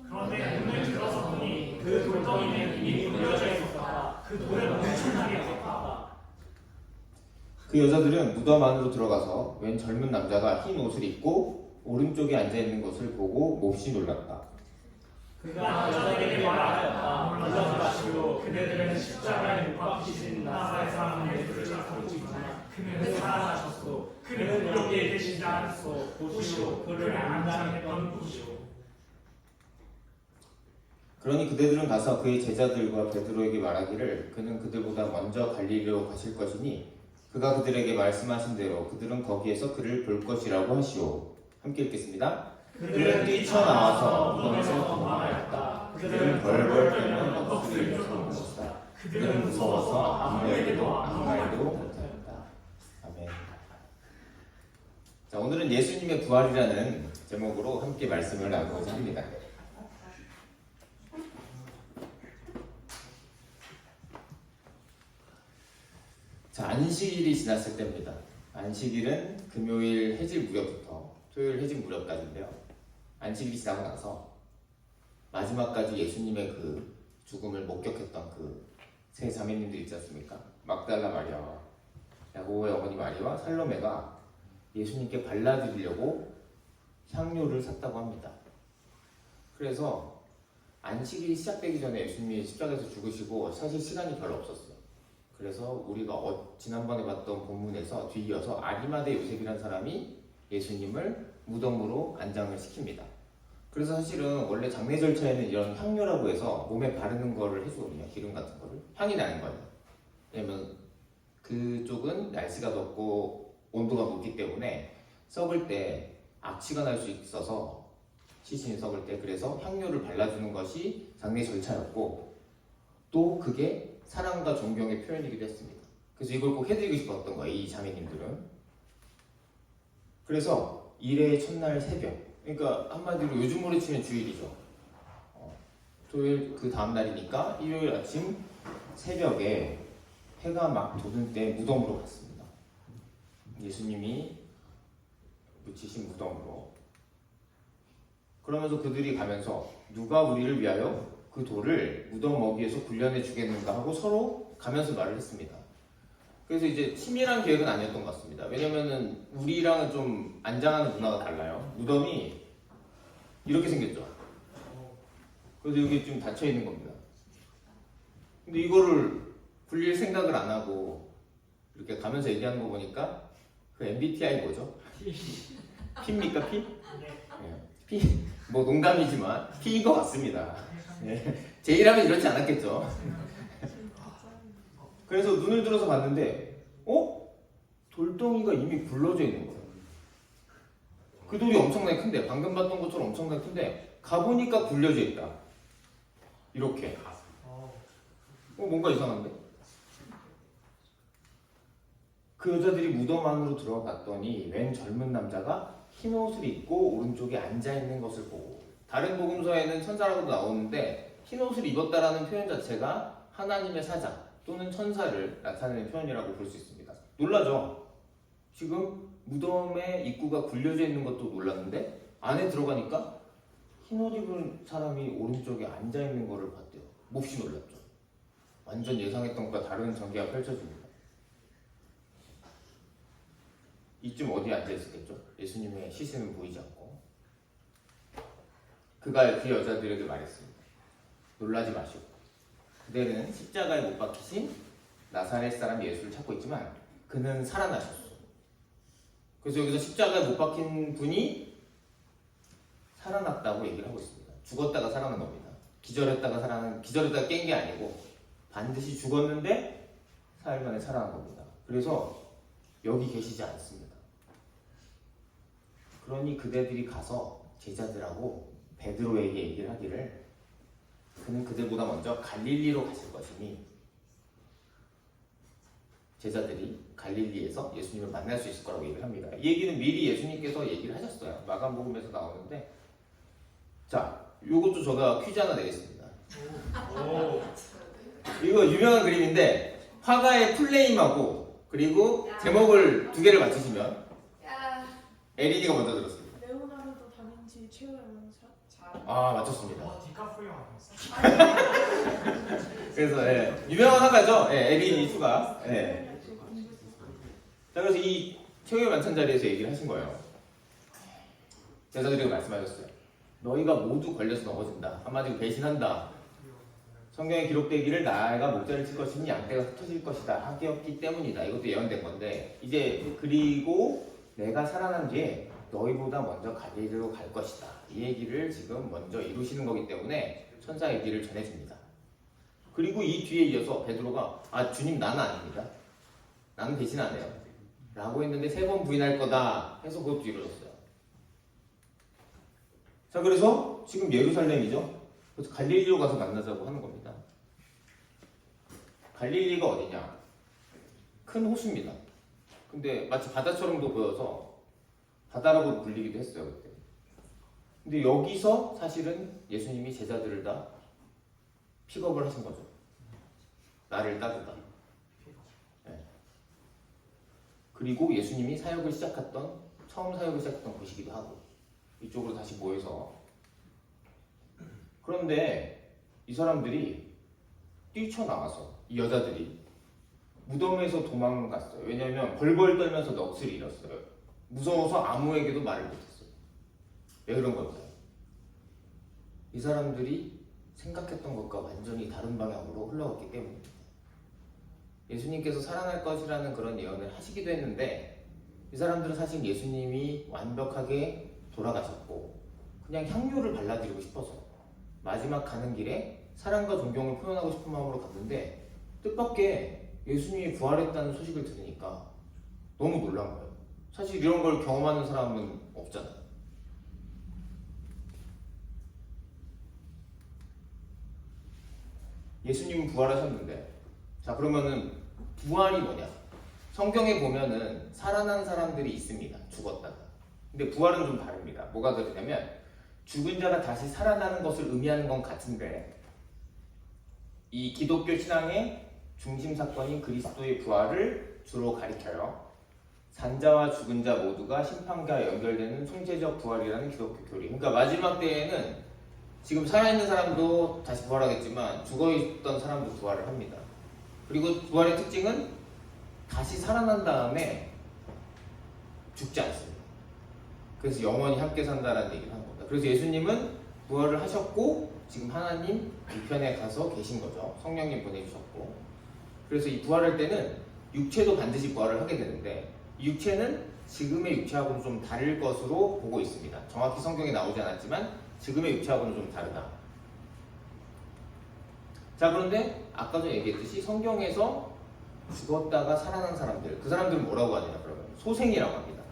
그런데 문을 들어서 보니 그 돌덩이는 이미 굴려져 있었다. 그 돌은 엄청나게 컸다. 그 여자들은 무덤 안으로 들어가서 웬 젊은 남자가 흰 옷을 입고 오른쪽에 앉아 있는 것을 보고 몹시 놀랐다. 그가 여자들에게 말하였다. 물러서 마시고 그네들은 십자가에 못 박히신 나사렛 사람 예수를 찾고 있지만 그는 살아나셨소. 그는 여기에 계시지 않소. 보시오. 그를 안장했던 보시오. 그러니 그대들은 가서 그의 제자들과 베드로에게 말하기를 그는 그들보다 먼저 갈릴리로 가실 것이니 그가 그들에게 말씀하신 대로 그들은 거기에서 그를 볼 것이라고 하시오. 함께 읽겠습니다. 그들은 뛰쳐나와서 무덤에서 도망하였다. 그들은 벌벌 떨며 목소리를 내서 것이다. 그들은 무서워서 아무에게도 아무 말도 못하였다. 아멘. 자, 오늘은 예수님의 부활이라는 제목으로 함께 말씀을 나누고자 합니다. 자, 안식일이 지났을 때입니다. 안식일은 금요일 해질 무렵부터 토요일 해질 무렵까지인데요. 안식일이 지나고 나서 마지막까지 예수님의 그 죽음을 목격했던 그 세 자매님들 있지 않습니까? 막달라 마리아와 야고보의 어머니 마리아와 살로메가 예수님께 발라드리려고 향료를 샀다고 합니다. 그래서 안식일이 시작되기 전에 예수님이 십자가에서 죽으시고 사실 시간이 별로 없었어요. 그래서 우리가 지난번에 봤던 본문에서 뒤이어서 아리마대 요셉이라는 사람이 예수님을 무덤으로 안장을 시킵니다. 그래서 사실은 원래 장례 절차에는 이런 향료라고 해서 몸에 바르는 거를 해주거든요. 기름 같은 거를. 향이 나는 거예요. 왜냐면 그쪽은 날씨가 덥고 온도가 높기 때문에 썩을 때 악취가 날 수 있어서 시신이 썩을 때 그래서 향료를 발라주는 것이 장례 절차였고 또 그게 사랑과 존경의 표현이기도 했습니다. 그래서 이걸 꼭 해드리고 싶었던 거예요. 이 자매님들은. 그래서 일의 첫날 새벽, 그러니까 한마디로 요즘으로 치면 주일이죠. 토요일 그 다음 날이니까 일요일 아침 새벽에 해가 막 돋은 때 무덤으로 갔습니다. 예수님이 묻히신 무덤으로. 그러면서 그들이 가면서 누가 우리를 위하여 그 돌을 무덤 어귀에서 굴려내 주겠는가 하고 서로 가면서 말을 했습니다. 그래서 이제 치밀한 계획은 아니었던 것 같습니다. 왜냐면은 우리랑은 좀 안장하는 문화가 달라요. 무덤이 이렇게 생겼죠. 그래서 여기 좀 닫혀 있는 겁니다. 근데 이거를 굴릴 생각을 안 하고 이렇게 가면서 얘기하는 거 보니까 그 MBTI 뭐죠? P입니까? P? 네. P. 뭐 농담이지만 P인 것 같습니다. 네. 제 일하면 이렇지 않았겠죠. 그래서 눈을 들어서 봤는데 돌덩이가 이미 굴러져 있는 거예요. 그 돌이 엄청나게 큰데 방금 봤던 것처럼 엄청나게 큰데 가보니까 굴려져 있다. 이렇게. 뭔가 이상한데? 그 여자들이 무덤 안으로 들어갔더니 웬 젊은 남자가 흰 옷을 입고 오른쪽에 앉아있는 것을 보고, 다른 복음서에는 천사라고도 나오는데 흰 옷을 입었다라는 표현 자체가 하나님의 사자 또는 천사를 나타내는 표현이라고 볼 수 있습니다. 놀라죠? 지금 무덤의 입구가 굴려져 있는 것도 놀랐는데 안에 들어가니까 흰 옷 입은 사람이 오른쪽에 앉아있는 것을 봤대요. 몹시 놀랐죠. 완전 예상했던 것과 다른 전개가 펼쳐집니다. 이쯤 어디에 앉아 있었겠죠? 예수님의 시선은 보이지 않고 그가 그 여자들에게 말했습니다. 놀라지 마시고 그대는 십자가에 못 박히신 나사렛 사람 예수를 찾고 있지만 그는 살아나셨어. 그래서 여기서 십자가에 못 박힌 분이 살아났다고 얘기를 하고 있습니다. 죽었다가 살아난 겁니다. 기절했다가 깬 게 아니고 반드시 죽었는데 사흘 만에 살아난 겁니다. 그래서 여기 계시지 않습니다. 그러니 그대들이 가서 제자들하고 베드로에게 얘기를 하기를 그는 그들보다 먼저 갈릴리로 갔을 것이니 제자들이 갈릴리에서 예수님을 만날 수 있을 거라고 얘기를 합니다. 이 얘기는 미리 예수님께서 얘기를 하셨어요. 마감복음에서 나오는데 자, 요것도 제가 퀴즈 하나 내겠습니다. 이거 유명한 그림인데 화가의 풀네임하고 그리고 제목을 두 개를 맞추시면 야. 에린이가 먼저 들었습니다. 레오나르도 다빈치 최후의 명사. 아, 맞췄습니다. 디카프리오 아니었어? 그래서 유명한 화가죠. 에린이 추가. 자, 그래서 이 최후의 만찬 자리에서 얘기를 하신 거예요. 제자들에게 말씀하셨어요. 너희가 모두 걸려서 넘어진다. 한마디로 배신한다. 성경에 기록되기를 나가 목자를 칠 것이니 양떼가 흩어질 것이다 하기였기 때문이다. 이것도 예언된 건데 이제 그리고 내가 살아난 뒤에 너희보다 먼저 갈릴리로 갈 것이다. 이 얘기를 지금 먼저 이루시는 거기 때문에 천사 얘기를 전해줍니다. 그리고 이 뒤에 이어서 베드로가 아 주님 나는 아닙니다. 나는 배신 안 해요. 라고 했는데 3번 부인할 거다 해서 그것도 이루어졌어요. 자, 그래서 지금 예루살렘이죠. 그래서 갈릴리로 가서 만나자고 하는 겁니다. 갈릴리가 어디냐? 큰 호수입니다. 근데 마치 바다처럼도 보여서 바다라고 불리기도 했어요, 그때. 근데 여기서 사실은 예수님이 제자들을 다 픽업을 하신 거죠. 나를 따르다. 네. 그리고 예수님이 처음 사역을 시작했던 곳이기도 하고 이쪽으로 다시 모여서 그런데 이 사람들이 뛰쳐나와서 이 여자들이 무덤에서 도망갔어요. 왜냐하면 벌벌 떨면서 넋을 잃었어요. 무서워서 아무에게도 말을 못했어요. 왜 그런 걸까요? 이 사람들이 생각했던 것과 완전히 다른 방향으로 흘러갔기 때문입니다. 예수님께서 살아날 것이라는 그런 예언을 하시기도 했는데 이 사람들은 사실 예수님이 완벽하게 돌아가셨고 그냥 향유를 발라드리고 싶어서 마지막 가는 길에 사랑과 존경을 표현하고 싶은 마음으로 갔는데 뜻밖의 예수님이 부활했다는 소식을 들으니까 너무 놀란 거예요. 사실 이런 걸 경험하는 사람은 없잖아요. 예수님은 부활하셨는데 자 그러면은 부활이 뭐냐? 성경에 보면은 살아난 사람들이 있습니다. 죽었다가. 근데 부활은 좀 다릅니다. 뭐가 다르냐면 죽은 자가 다시 살아나는 것을 의미하는 건 같은데 이 기독교 신앙의 중심 사건인 그리스도의 부활을 주로 가리켜요. 산자와 죽은 자 모두가 심판과 연결되는 총체적 부활이라는 기독교 교리. 그러니까 마지막 때에는 지금 살아있는 사람도 다시 부활하겠지만 죽어있던 사람도 부활을 합니다. 그리고 부활의 특징은 다시 살아난 다음에 죽지 않습니다. 그래서 영원히 함께 산다라는 얘기를 한 겁니다. 그래서 예수님은 부활을 하셨고 지금 하나님 우편에 가서 계신 거죠. 성령님 보내주셨고 그래서 이 부활할 때는 육체도 반드시 부활을 하게 되는데 이 육체는 지금의 육체하고는 좀 다를 것으로 보고 있습니다. 정확히 성경에 나오지 않았지만 지금의 육체하고는 좀 다르다. 자 그런데 아까 전에 얘기했듯이 성경에서 죽었다가 살아난 사람들 그 사람들은 뭐라고 하느냐 그러면 소생이라고 합니다.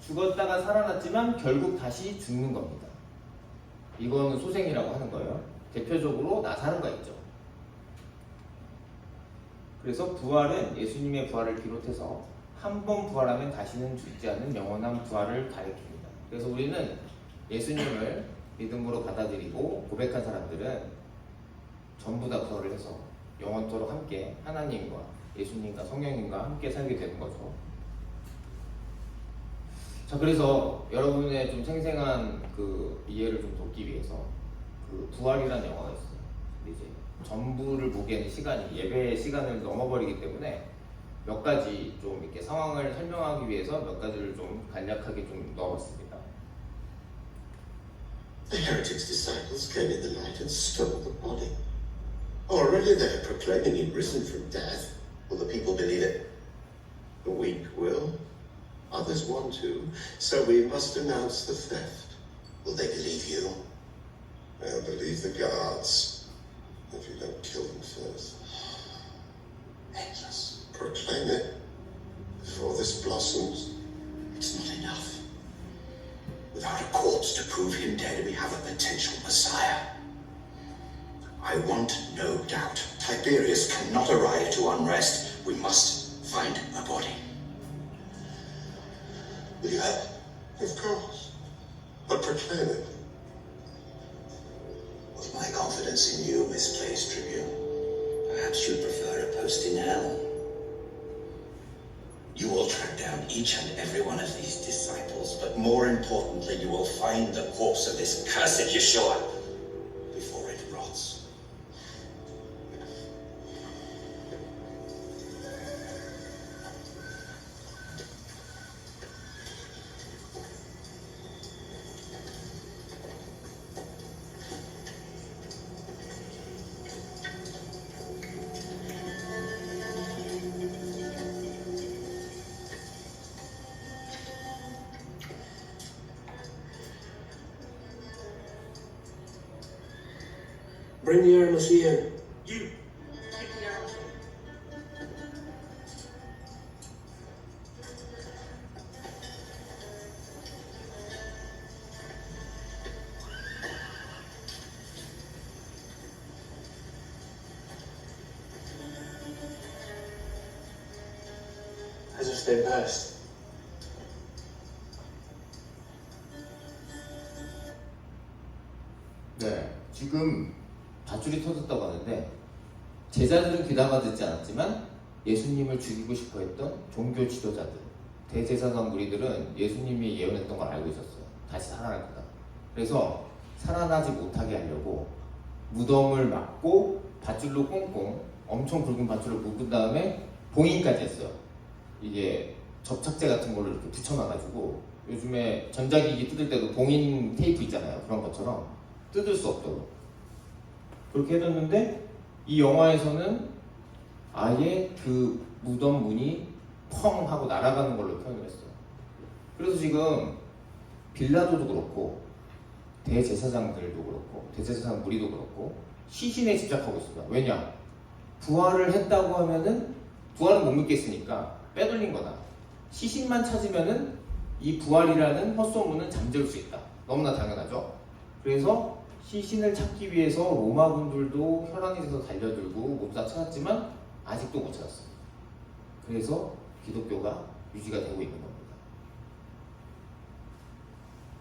죽었다가 살아났지만 결국 다시 죽는 겁니다. 이거는 소생이라고 하는 거예요. 대표적으로 나사로가 있죠. 그래서 부활은 예수님의 부활을 비롯해서 한 번 부활하면 다시는 죽지 않는 영원한 부활을 가리킵니다. 그래서 우리는 예수님을 믿음으로 받아들이고 고백한 사람들은 전부 다 부활을 해서 영원토록 함께 하나님과 예수님과 성령님과 함께 살게 되는 거죠. 자 그래서 여러분의 좀 생생한 그 이해를 좀 돕기 위해서 그 부활이라는 영화가 있어요. 근데 이제 전부를 보기에는 시간이 예배의 시간을 넘어버리기 때문에 몇 가지 좀 이렇게 상황을 설명하기 위해서 몇 가지를 좀 간략하게 좀 넣어봤습니다. The heretic's disciples came in the night and stole the body. Already they are proclaiming him risen from death. Will the people believe it? The weak will. Others want to. So we must announce the theft. Will they believe you? They'll believe the guards. If you don't kill them first. Endless. Proclaim it. Before this blossoms. It's not enough. Without a corpse to prove him dead, we have a potential Messiah. I want no doubt. Tiberius cannot arrive to unrest. We must find a body. Will you help? Of course. But proclaim it. Was my confidence in you misplaced, Tribune? Perhaps you prefer a post in hell. You will track down each and every one of these disciples, but more importantly, you will find the corpse of this cursed Yeshua before it rots. Bring the Aramis in. You. As if they passed. 네, 지금 밧줄이 터졌다고 하는데 제자들은 귀담아 듣지 않았지만 예수님을 죽이고 싶어 했던 종교 지도자들, 대제사장 무리들은 예수님이 예언했던 걸 알고 있었어요. 다시 살아날 거다. 그래서 살아나지 못하게 하려고 무덤을 막고 밧줄로 꽁꽁 엄청 굵은 밧줄을 묶은 다음에 봉인까지 했어요. 이게 접착제 같은 거를 이렇게 붙여놔가지고 요즘에 전자기기 뜯을 때도 봉인 테이프 있잖아요. 그런 것처럼 뜯을 수 없도록 그렇게 해뒀는데 이 영화에서는 아예 그 무덤 문이 펑 하고 날아가는 걸로 표현을 했어요. 그래서 지금 빌라도도 그렇고 대제사장들도 그렇고 대제사장 무리도 그렇고 시신에 집착하고 있습니다. 왜냐? 부활을 했다고 하면은 부활은 못 믿겠으니까 빼돌린 거다. 시신만 찾으면은 이 부활이라는 헛소문은 잠재울 수 있다. 너무나 당연하죠. 그래서 시신을 찾기 위해서 로마군들도 혈안이 돼서 달려들고 몹사 찾았지만 아직도 못 찾았어요. 그래서 기독교가 유지가 되고 있는 겁니다.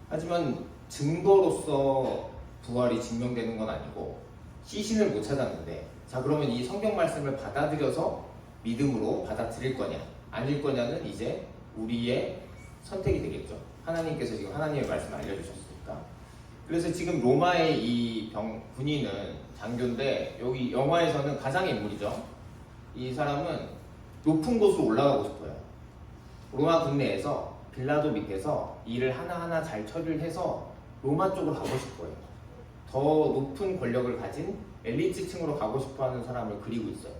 하지만 증거로서 부활이 증명되는 건 아니고 시신을 못 찾았는데 자 그러면 이 성경 말씀을 받아들여서 믿음으로 받아들일 거냐 아닐 거냐는 이제 우리의 선택이 되겠죠. 하나님께서 지금 하나님의 말씀을 알려주셨으니까. 그래서 지금 로마의 이 군인은 장교인데 여기 영화에서는 가상의 인물이죠. 이 사람은 높은 곳으로 올라가고 싶어요. 로마 국내에서 빌라도 밑에서 일을 하나하나 잘 처리를 해서 로마 쪽으로 가고 싶어요. 더 높은 권력을 가진 엘리트층으로 가고 싶어하는 사람을 그리고 있어요.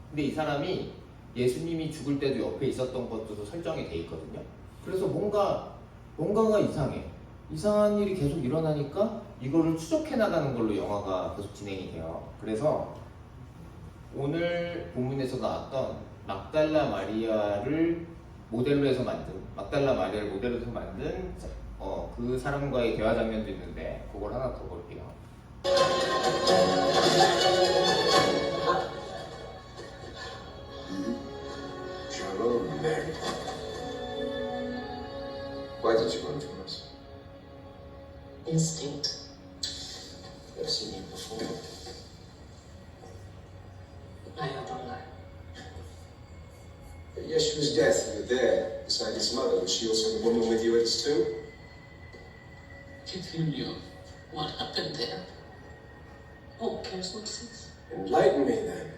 근데 이 사람이 예수님이 죽을 때도 옆에 있었던 것도 설정이 돼 있거든요. 그래서 뭔가가 이상해. 이상한 일이 계속 일어나니까 이거를 추적해 나가는 걸로 영화가 계속 진행이 돼요. 그래서 오늘 본문에서 나왔던 막달라 마리아를 모델로 해서 만든 그 사람과의 대화 장면도 있는데 그걸 하나 더 볼게요. Shalom, Mary. Why did you run from us? Instinct. I've seen you before. I don't lie. At Yeshua's death, you were there, beside his mother. Was she also the woman with you at his tomb? If you knew what happened there, who cares what it is? Enlighten me then.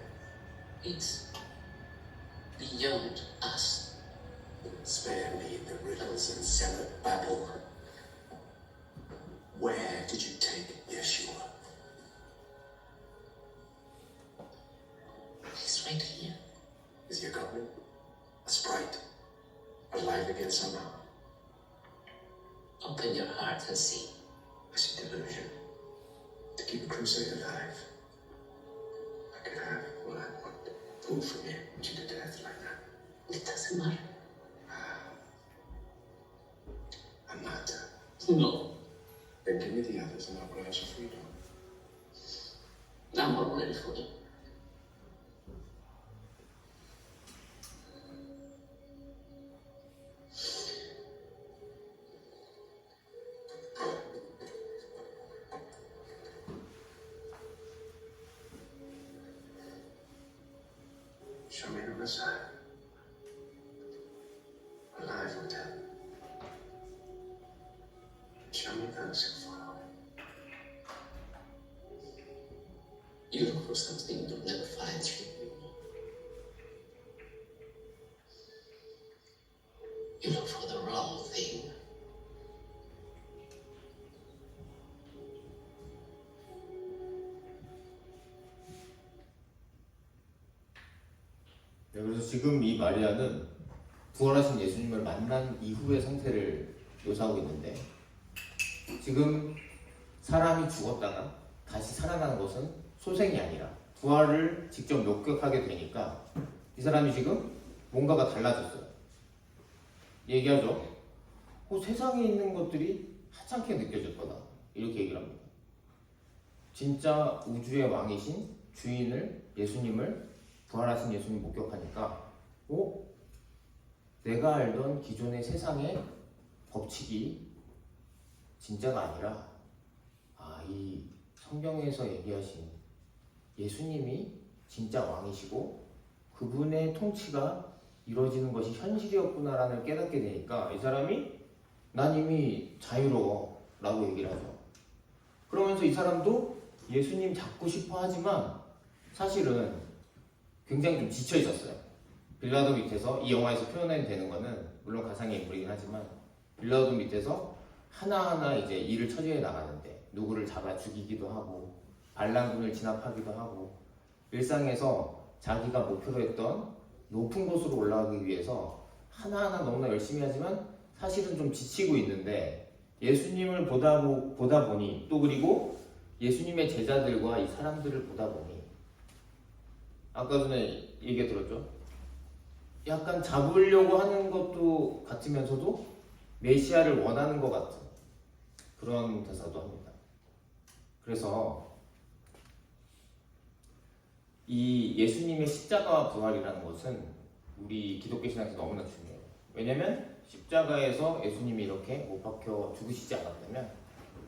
It's beyond us. Spare me the riddles and zealot babble. Where did you take Yeshua? He's right here. Is he a goblin? A sprite? Alive again somehow? Open your heart and see. I see delusion. To keep a crusade alive. I could have what I want. Pulled from you to death like that. It doesn't matter. I'm not. No, Then give me the others and I'll grant you freedom. I'm not ready for it. Show me the Messiah. Alive or dead. Show me those who follow him. You look for something you'll never find through. You look for the wrong thing. 네, 그래서 지금 이 마리아는 부활하신 예수님을 만난 이후의 상태를 묘사하고 있는데, 지금 사람이 죽었다가 다시 살아나는 것은 소생이 아니라 부활을 직접 목격하게 되니까 이 사람이 지금 뭔가가 달라졌어요. 얘기하죠. 세상에 있는 것들이 하찮게 느껴질 거다, 이렇게 얘기를 합니다. 진짜 우주의 왕이신 주인을, 예수님을, 부활하신 예수님 목격하니까 내가 알던 기존의 세상의 법칙이 진짜가 아니라 이 성경에서 얘기하신 예수님이 진짜 왕이시고 그분의 통치가 이루어지는 것이 현실이었구나라는 깨닫게 되니까 이 사람이 난 이미 자유로워 라고 얘기를 하죠. 그러면서 이 사람도 예수님 잡고 싶어 하지만 사실은 굉장히 좀 지쳐 있었어요. 빌라도 밑에서, 이 영화에서 표현되는 거는 물론 가상의 인물이긴 하지만 빌라도 밑에서 하나하나 이제 일을 처리해 나가는데 누구를 잡아 죽이기도 하고 반란군을 진압하기도 하고 일상에서 자기가 목표로 했던 높은 곳으로 올라가기 위해서 하나하나 너무나 열심히 하지만 사실은 좀 지치고 있는데 예수님을 보다 보니 또 그리고 예수님의 제자들과 이 사람들을 보다 보니 아까 전에 얘기 들었죠? 약간 잡으려고 하는 것도 같으면서도 메시아를 원하는 것 같은 그런 대사도 합니다. 그래서 이 예수님의 십자가와 부활이라는 것은 우리 기독교 신앙에서 너무나 중요해요. 왜냐면 십자가에서 예수님이 이렇게 못 박혀 죽으시지 않았다면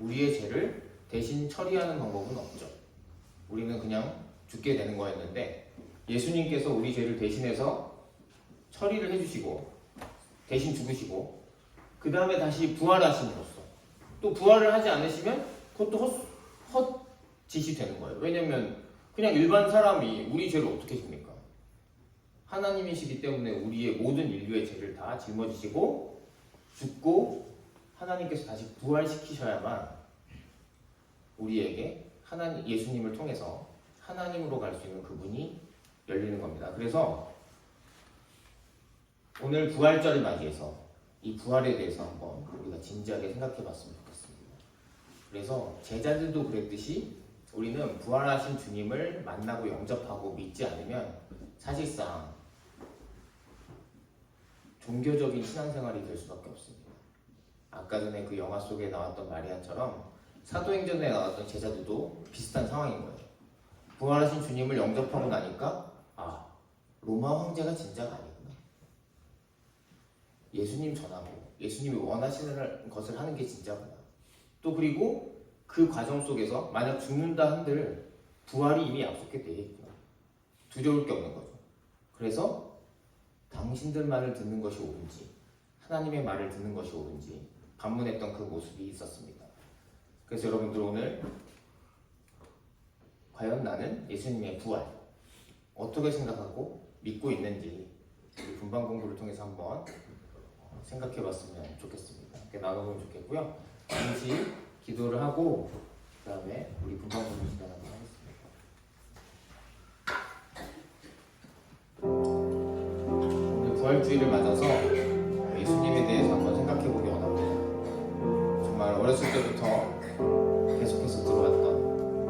우리의 죄를 대신 처리하는 방법은 없죠. 우리는 그냥 죽게 되는 거였는데 예수님께서 우리 죄를 대신해서 처리를 해주시고 대신 죽으시고 그 다음에 다시 부활하심으로써 또 부활을 하지 않으시면 그것도 헛짓이 되는 거예요. 왜냐면 그냥 일반 사람이 우리 죄를 어떻게 집니까? 하나님이시기 때문에 우리의 모든 인류의 죄를 다 짊어지시고 죽고 하나님께서 다시 부활시키셔야만 우리에게 예수님을 통해서 하나님으로 갈 수 있는 그분이 열리는 겁니다. 그래서 오늘 부활절을 맞이해서 이 부활에 대해서 한번 우리가 진지하게 생각해 봤으면 좋겠습니다. 그래서 제자들도 그랬듯이 우리는 부활하신 주님을 만나고 영접하고 믿지 않으면 사실상 종교적인 신앙생활이 될 수밖에 없습니다. 아까 전에 그 영화 속에 나왔던 마리아처럼 사도행전에 나왔던 제자들도 비슷한 상황인 거예요. 부활하신 주님을 영접하고 나니까 로마 황제가 진짜가 아니구나. 예수님 전하고 예수님이 원하시는 것을 하는 게 진짜구나. 또 그리고 그 과정 속에서 만약 죽는다 한들 부활이 이미 약속해 되어 있구나. 두려울 게 없는 거죠. 그래서 당신들 말을 듣는 것이 옳은지 하나님의 말을 듣는 것이 옳은지 반문했던 그 모습이 있었습니다. 그래서 여러분들 오늘 과연 나는 예수님의 부활 어떻게 생각하고 믿고 있는지 우리 분방 공부를 통해서 한번 생각해봤으면 좋겠습니다. 이렇게 나눠보면 좋겠고요. 잠시 기도를 하고 그 다음에 우리 분방 공부 시작하도록 하겠습니다. 오늘 부활주의를 맞아서 예수님에 대해서 한번 생각해보기 원합니다. 정말 어렸을 때부터 계속해서 들어왔던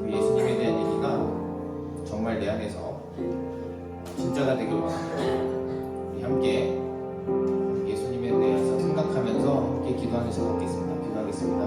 그 예수님에 대한 얘기가 정말 내 안에서 진짜가 되길 원합니다. 우리 함께 예수님에 대해서 생각하면서 함께 기도하는 시간 갖겠습니다. 기도하겠습니다.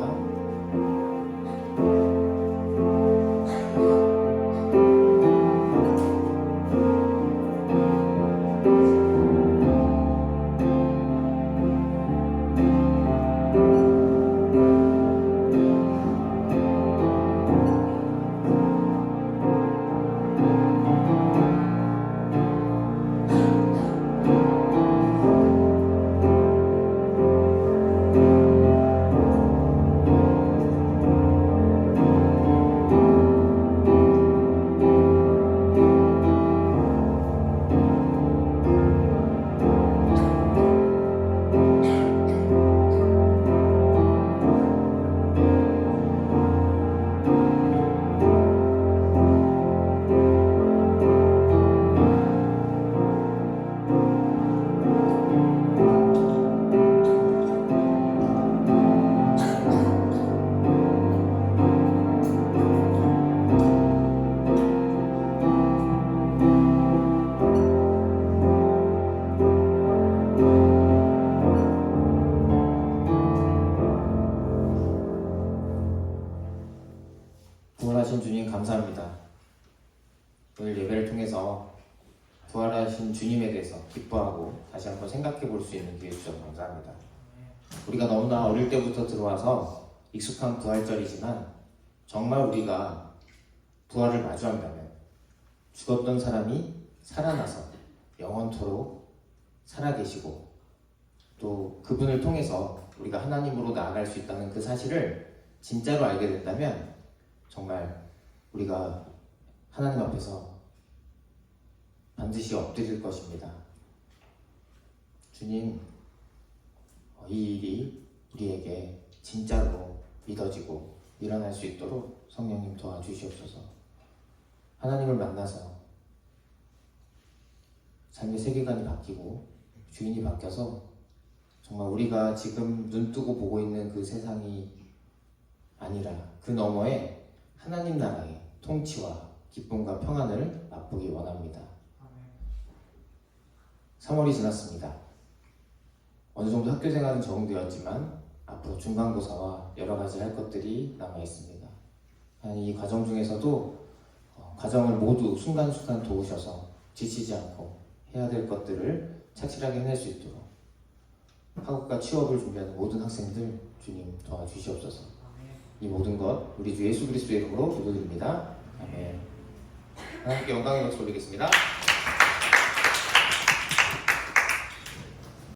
부활하신 주님 감사합니다. 오늘 예배를 통해서 부활하신 주님에 대해서 기뻐하고 다시 한번 생각해 볼 수 있는 기회 주셔서 감사합니다. 우리가 너무나 어릴 때부터 들어와서 익숙한 부활절이지만 정말 우리가 부활을 마주한다면 죽었던 사람이 살아나서 영원토록 살아계시고 또 그분을 통해서 우리가 하나님으로 나아갈 수 있다는 그 사실을 진짜로 알게 된다면 정말 우리가 하나님 앞에서 반드시 엎드릴 것입니다. 주님, 이 일이 우리에게 진짜로 믿어지고 일어날 수 있도록 성령님 도와주시옵소서. 하나님을 만나서 삶의 세계관이 바뀌고 주인이 바뀌어서 정말 우리가 지금 눈뜨고 보고 있는 그 세상이 아니라 그 너머에 하나님 나라의 통치와 기쁨과 평안을 맛보기 원합니다. 3월이 지났습니다. 어느 정도 학교 생활은 적응되었지만 앞으로 중간고사와 여러 가지 할 것들이 남아 있습니다. 이 과정 중에서도 과정을 모두 순간순간 도우셔서 지치지 않고 해야 될 것들을 착실하게 해낼 수 있도록 학업과 취업을 준비하는 모든 학생들 주님 도와주시옵소서. 이 모든 것 우리 주 예수 그리스도의 이름으로 기도드립니다. 아멘. 하나님께 영광의 박수 올리겠습니다.